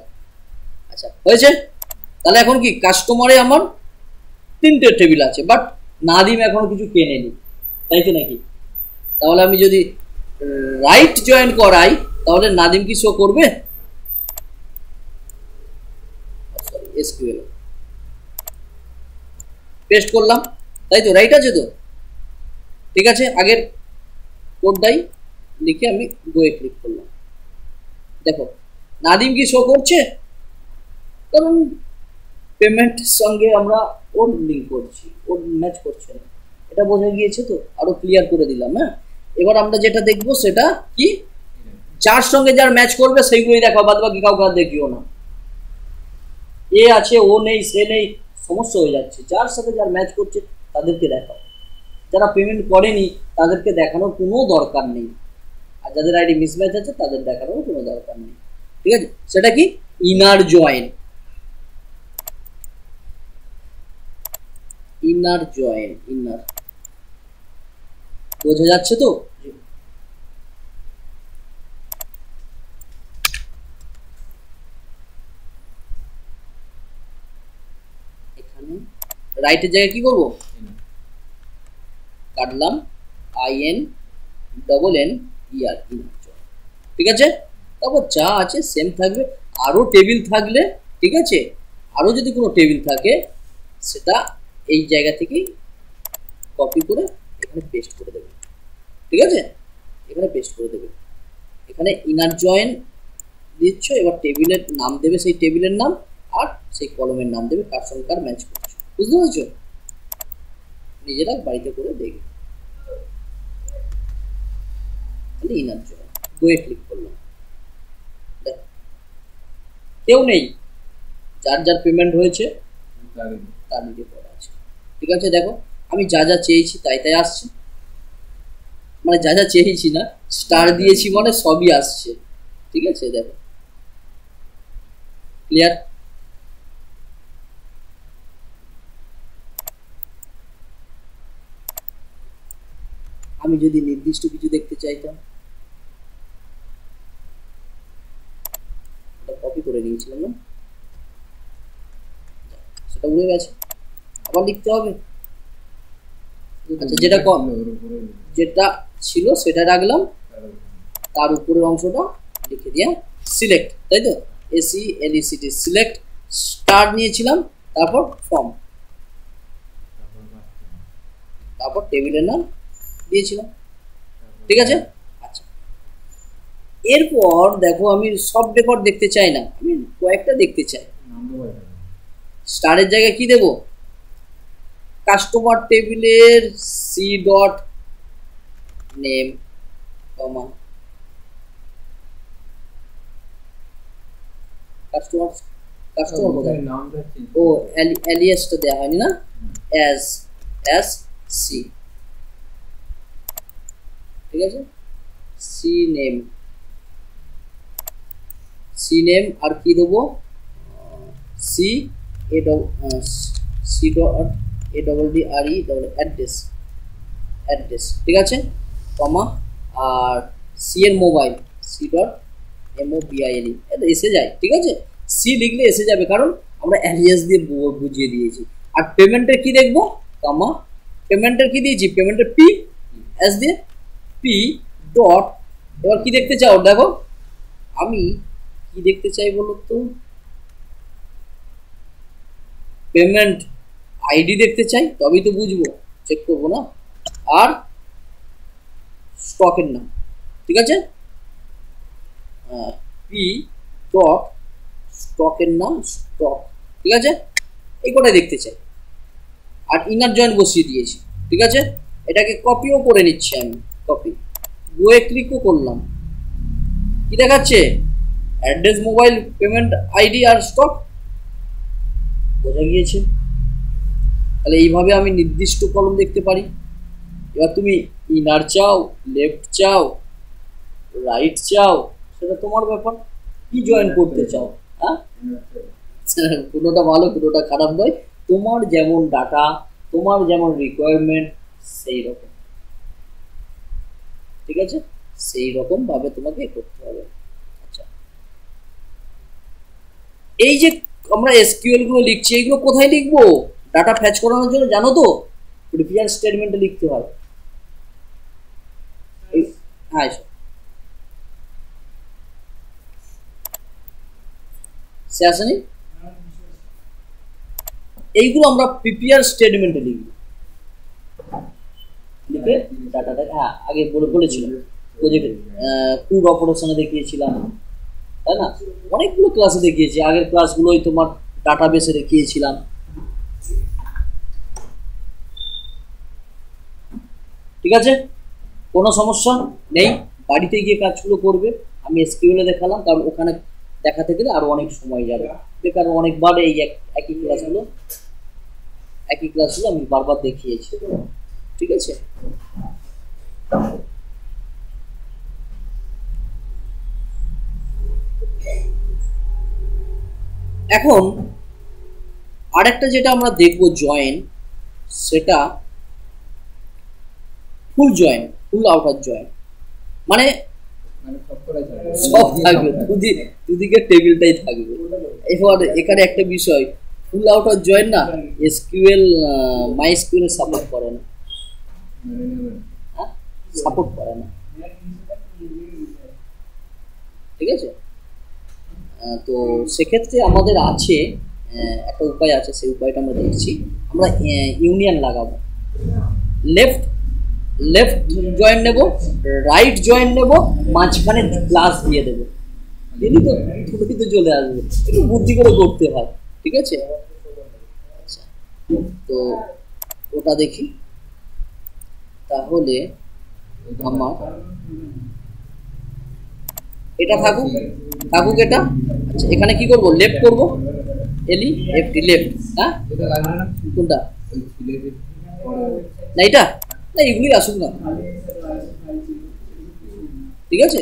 [SPEAKER 1] আচ্ছা হয়েছে। তাহলে এখন কি কাস্টমারে আমার 3টে টেবিল আছে, বাট নাদিম এখনো কিছু কেনেনি, তাই তো নাকি? তাহলে আমি যদি রাইট জয়েন করাই তাহলে নাদিম কি শো করবে? এসকিউএল পেস্ট করলাম, তাই তো? রাইট আছে তো, ঠিক আছে। আগের কোডটাই লিখে আমি গোয়ে ক্লিক করলাম। দেখো নাদিম কি শো করছে, কারণ পেমেন্টের সঙ্গে আমরা ওর লিঙ্ক করছি, ওর ম্যাচ করছে না, এটা বোঝা গিয়েছে তো। আরো ক্লিয়ার করে দিলাম। হ্যাঁ, এবার আমরা যেটা দেখবো সেটা কি, যার সঙ্গে যার ম্যাচ করবে সেইগুলোই দেখো, বাদ বাকি কাউকে আর দেখিও না। এ আছে, ও নেই, সে নেই, সমস্যা হয়ে যাচ্ছে। যার সাথে যার ম্যাচ করছে তাদেরকে দেখাও, যারা পেমেন্ট করেনি তাদেরকে দেখানোর কোনো দরকার নেই, আর যাদের আইডি মিসম্যাচ আছে তাদের দেখানোর কোনো দরকার নেই, ঠিক আছে। সেটা কি, inner join. Inner join, inner বোঝা যাচ্ছে তো? এখানে রাইটের জায়গায় কি করব, কাটলাম IN double N ER, inner join, ঠিক আছে। তারপর যা আছে সেম থাকবে। আরো টেবিল থাকলে, ঠিক আছে, আরো যদি কোনো টেবিল থাকে সেটা এই জায়গা থেকেই কপি করে এখানে পেস্ট করে দেবে, ঠিক আছে। এখানে পেস্ট করে দেবে, এখানে ইনার জয়েন দিচ্ছ, এবার টেবিলের নাম দেবে, সেই টেবিলের নাম, আর সেই কলমের নাম দেবে, কার সঙ্গে কার ম্যাচ করছো, বুঝতে পারছো? নিজেরা বাড়িতে করে দেখবে। তাহলে ইনার জয়েন, গোয়ে ক্লিক করলাম, দেখ কেউ নেই, যার যার পেমেন্ট হয়েছে তার নিজে করা আছে, ঠিক আছে। দেখো আমি যা যা চেয়েছি তাই তাই আসছে, মানে যা যা চেয়েছি না, স্টার দিয়েছি মানে সবই আসছে, ঠিক আছে। দেখো ক্লিয়ার। আমি যদি নির্দিষ্ট কিছু দেখতে চাইতাম, কপি করে নিয়েছিলাম না, সেটা উড়ে গেছে, আবার লিখতে হবে। আচ্ছা, যেটা ছিল সেটা রাখলাম, তার উপরের অংশটা লিখে দিয়া সিলেক্ট, তাই তো, SELECT, সিলেক্ট, স্টার নিয়েছিলাম, তারপর ফর্ম, তারপর টেবিলের নাম দিয়েছিলাম, ঠিক আছে। আচ্ছা, এরপর দেখো আমি সব রেকর্ড দেখতে চাই না, আমি কয়েকটা দেখতে চাই। স্টারের জায়গায় কি দেব, কাস্টমার টেবিলের C.name, কাস্টমার নামটা ও অ্যালিয়াসটা দেওয়া হয়নি না, অ্যাজ সি, ঠিক আছে। সি নেম আর কি দেবো, CADDRE অ্যাড্রেস, ঠিক আছে, কমা, আর সি এর মোবাইল C.MOBILE, এটা এসে যায়, ঠিক আছে। সি লিখলে এসে যাবে, কারণ আমরা অ্যালিয়াস দিয়ে বুঝিয়ে দিয়েছি। আর পেমেন্টের কি দেখবো, কমা, পেমেন্টের কি দিয়েছি, পেমেন্টের P এস দিয়ে P ডট, এবার কি দেখতে চাও, দেখো আমি কি দেখতে চাই বলো তো, পেমেন্ট আইডি দেখতে চাই, তবেই তো বুঝবো, চেক করবো না। আর স্টকের নাম, ঠিক আছে, P ডট স্টকের নাম, স্টক, ঠিক আছে, এই কটাই দেখতে চাই। আর ইনার জয়েন বসিয়ে দিয়েছি, ঠিক আছে। এটাকে কপিও করে নিচ্ছি আমি, কপি, গোয়ে ক্লিকও করলাম, কি দেখাচ্ছে, অ্যাড্রেস, মোবাইল, পেমেন্ট আইডি আর স্টক, বোঝা গিয়েছে। তাহলে এইভাবে আমি নির্দিষ্ট কলম দেখতে পারি, এবার তুমি ইনার চাও, লেফট চাও, রাইট চাও, সেটা তোমার ব্যাপার। কি জয়েন করতে চাও? হ্যাঁ, কোনোটা ভালো কোনোটা খারাপ নয়, তোমার যেমন ডাটা, তোমার যেমন রিকোয়ারমেন্ট সেই রকম, ঠিক আছে? সেই রকম ভাবে তোমাকে করতে হবে। আচ্ছা, এই যে আমরা এসকিউএল গুলো লিখছি, এইগুলো কোথায় লিখবো? ডাটা ফ্যাচ করানোর জন্য জানো তো, প্রিপেয়ার স্টেটমেন্টে লিখতে হয়। হ্যাঁ, সে আসেনি, এইগুলো আমরা প্রিপেয়ার স্টেটমেন্টে লিখবো, লিখে ডাটাটা, হ্যাঁ আগে বলেছিলাম প্রজেক্টে ক্রুড অপারেশনে দেখিয়েছিলাম, তাই না? অনেকগুলো ক্লাসে দেখিয়েছি, আগের ক্লাসগুলোই তোমার ডাটাবেসে দেখিয়েছিলাম। ঠিক আছে, কোনো সমস্যা নেই, বাড়িতে গিয়ে কাজগুলো করবে। আমি এসকিউএল এ দেখালাম, কারণ ওখানে দেখাতে গেলে আরো অনেক সময় যাবে, বেকার অনেকবার এই একই ক্লাসগুলো আমি বারবার দেখিয়েছি। ঠিক আছে, এখন আরেকটা যেটা আমরা দেখব জয়েন, সেটা ফুল জয়েন, ফুল আউটার জয়েন, মানে সব থাকবে, দুদিকে টেবিলটাই থাকবে। এবার এখানে একটা বিষয়, ফুল আউটার জয়েন না এসকিউএল মাইএসকিউএল সাপোর্ট করে না, সাপোর্ট করে না, ঠিক আছে? তো সেক্ষেত্রে আমাদের আছে একটা উপায় আছে, সেই উপায়টা আমরা দেখছি। আমরা ইউনিয়ন লাগাবো, লেফট জয়েন নেব, রাইট জয়েন নেব, মাঝখানে প্লাস দিয়ে দেবো, দিদি তো চলে আসবে, একটু বুদ্ধি করে করতে হয়। ঠিক আছে, আচ্ছা, তো ওটা দেখি তাহলে। আমার এটা থাকুক এটা। আচ্ছা, এখানে কি করব? লেফট করব, এলি এফটি লেফট। হ্যাঁ, কোনটা? না এটা না, এগুলি আসুক না, ঠিক আছে?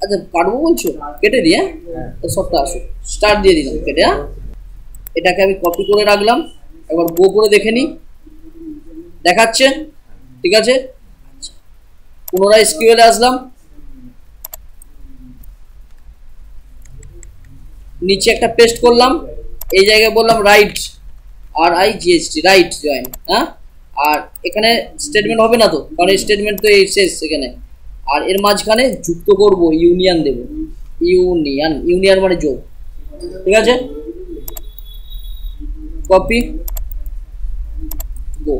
[SPEAKER 1] আচ্ছা, কাটবো বলছো, কেটে দিই। হ্যাঁ, সবটা আসুক, স্টার্ট দিয়ে দিলাম কেটে। হ্যাঁ, এটাকে আমি কপি করে রাখলাম, একবার গো করে দেখে নিই, দেখাচ্ছে। ঠিক আছে, আচ্ছা, পুনরায় এসকিউএলে আসলাম, নিচে একটা পেস্ট করলাম, এই জায়গায় বললাম রাইট, RIGHT, রাইট জয়েন। হ্যাঁ, আর এখানে স্টেটমেন্ট হবে না তো, কারণ স্টেটমেন্ট তো এই শেষ এখানে। আর এর মাঝখানে যুক্ত করব, ইউনিয়ন দেব, ইউনিয়ন মানে যোগ। ঠিক আছে, কপি, গো,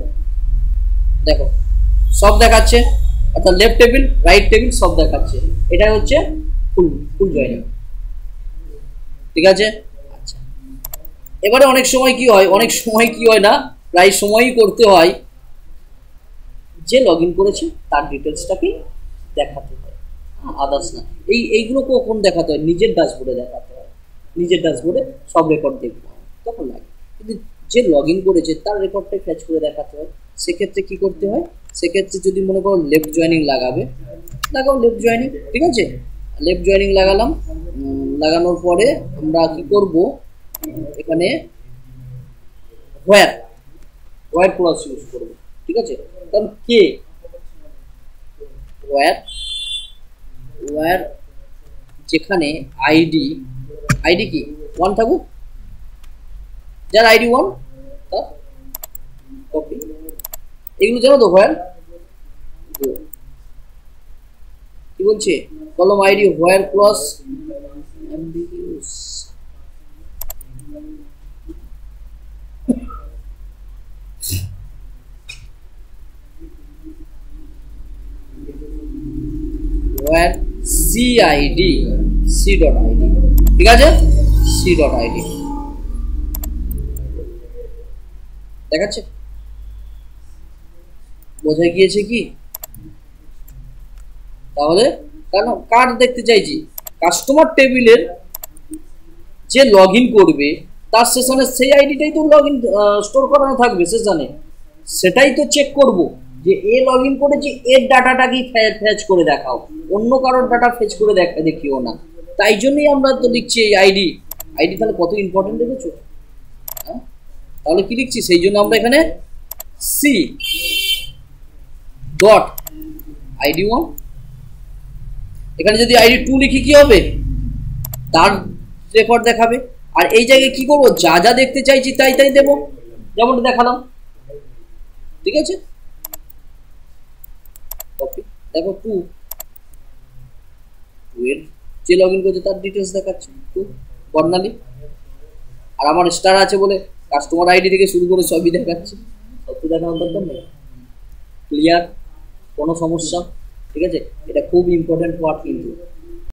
[SPEAKER 1] দেখো সব দেখাচ্ছে, অর্থাৎ লেফট টেবিল রাইট টেবিল সব দেখাচ্ছে। এটা হচ্ছে ফুল জয়েনিং। ঠিক আছে, আচ্ছা, এবারে অনেক সময় কি হয় না, প্রায় সময়ই করতে হয়, যে লগ ইন করেছে তার ডিটেলসটাকেই দেখাতে হয়, আদার্স না। এইগুলো কখন দেখাতে হয়? নিজের ড্যাশবোর্ডে দেখাতে হয়, নিজের ড্যাশবোর্ডে সব রেকর্ড দেখতে হয়, তখন লাগে। কিন্তু যে লগ ইন করেছে তার রেকর্ডটাই ফ্যাচ করে দেখাতে হয়। সেক্ষেত্রে কি করতে হয়? সেক্ষেত্রে যদি মনে করো লেফট জয়েনিং লাগাও লেফট জয়েনিং। ঠিক আছে, লেফট জয়েনিং লাগালাম, লাগানোর পরে আমরা কি করব, এখানে হোয়ার ক্লজ ইউজ করব। ঠিক আছে, কারণ কে হোয়ার যেখানে আইডি কি 1 থাকুক, যার আইডি 1 তার কপি। এগুলো জানো তো, হোয়ার কি বলছে, column ID where clause where CID C.ID, ঠিক আছে, C.ID দেখাচ্ছে, বোঝা গিয়েছে কি? তাহলে কার দেখতে চাইছি, কাস্টমার টেবিলের যে লগ ইন করবে তার সেশনে সেই আইডিটাই তো লগ ইন স্টোর করানো থাকবে সেশনে। সেটাই তো চেক করব যে এ লগ ইন করেছে, এর ডাটাটা কি ফেচ করে দেখাও, অন্য কারোর ডাটা ফেচ করে দেখিও না। তাই জন্যই আমরা তো লিখছি এই আইডি। আইডি তাহলে কত ইম্পর্টেন্ট দেখেছো, হ্যাঁ? তাহলে কি লিখছি, সেই জন্য আমরা এখানে সি ডট আইডি 1, এখানে যদি আইডি 2 লিখি কি হবে, তার রেকর্ড দেখাবে। আর এই জায়গায় কি করবো, যা যা দেখতে চাইছি তাই তাই দেবো, যেমনটা দেখালাম। ঠিক আছে, দেখো 2 এর যে লগ ইন করছে তার ডিটেলস দেখাচ্ছে 2 বর্ণালী। আর আমার স্টার আছে বলে কাস্টমার আইডি থেকে শুরু করে সবই দেখাচ্ছে, সব তো দেখানোর দরকার নেই। ক্লিয়ার, কোনো সমস্যা? ঠিক আছে, এটা খুব ইম্পর্টেন্ট পার্ট কিন্তু।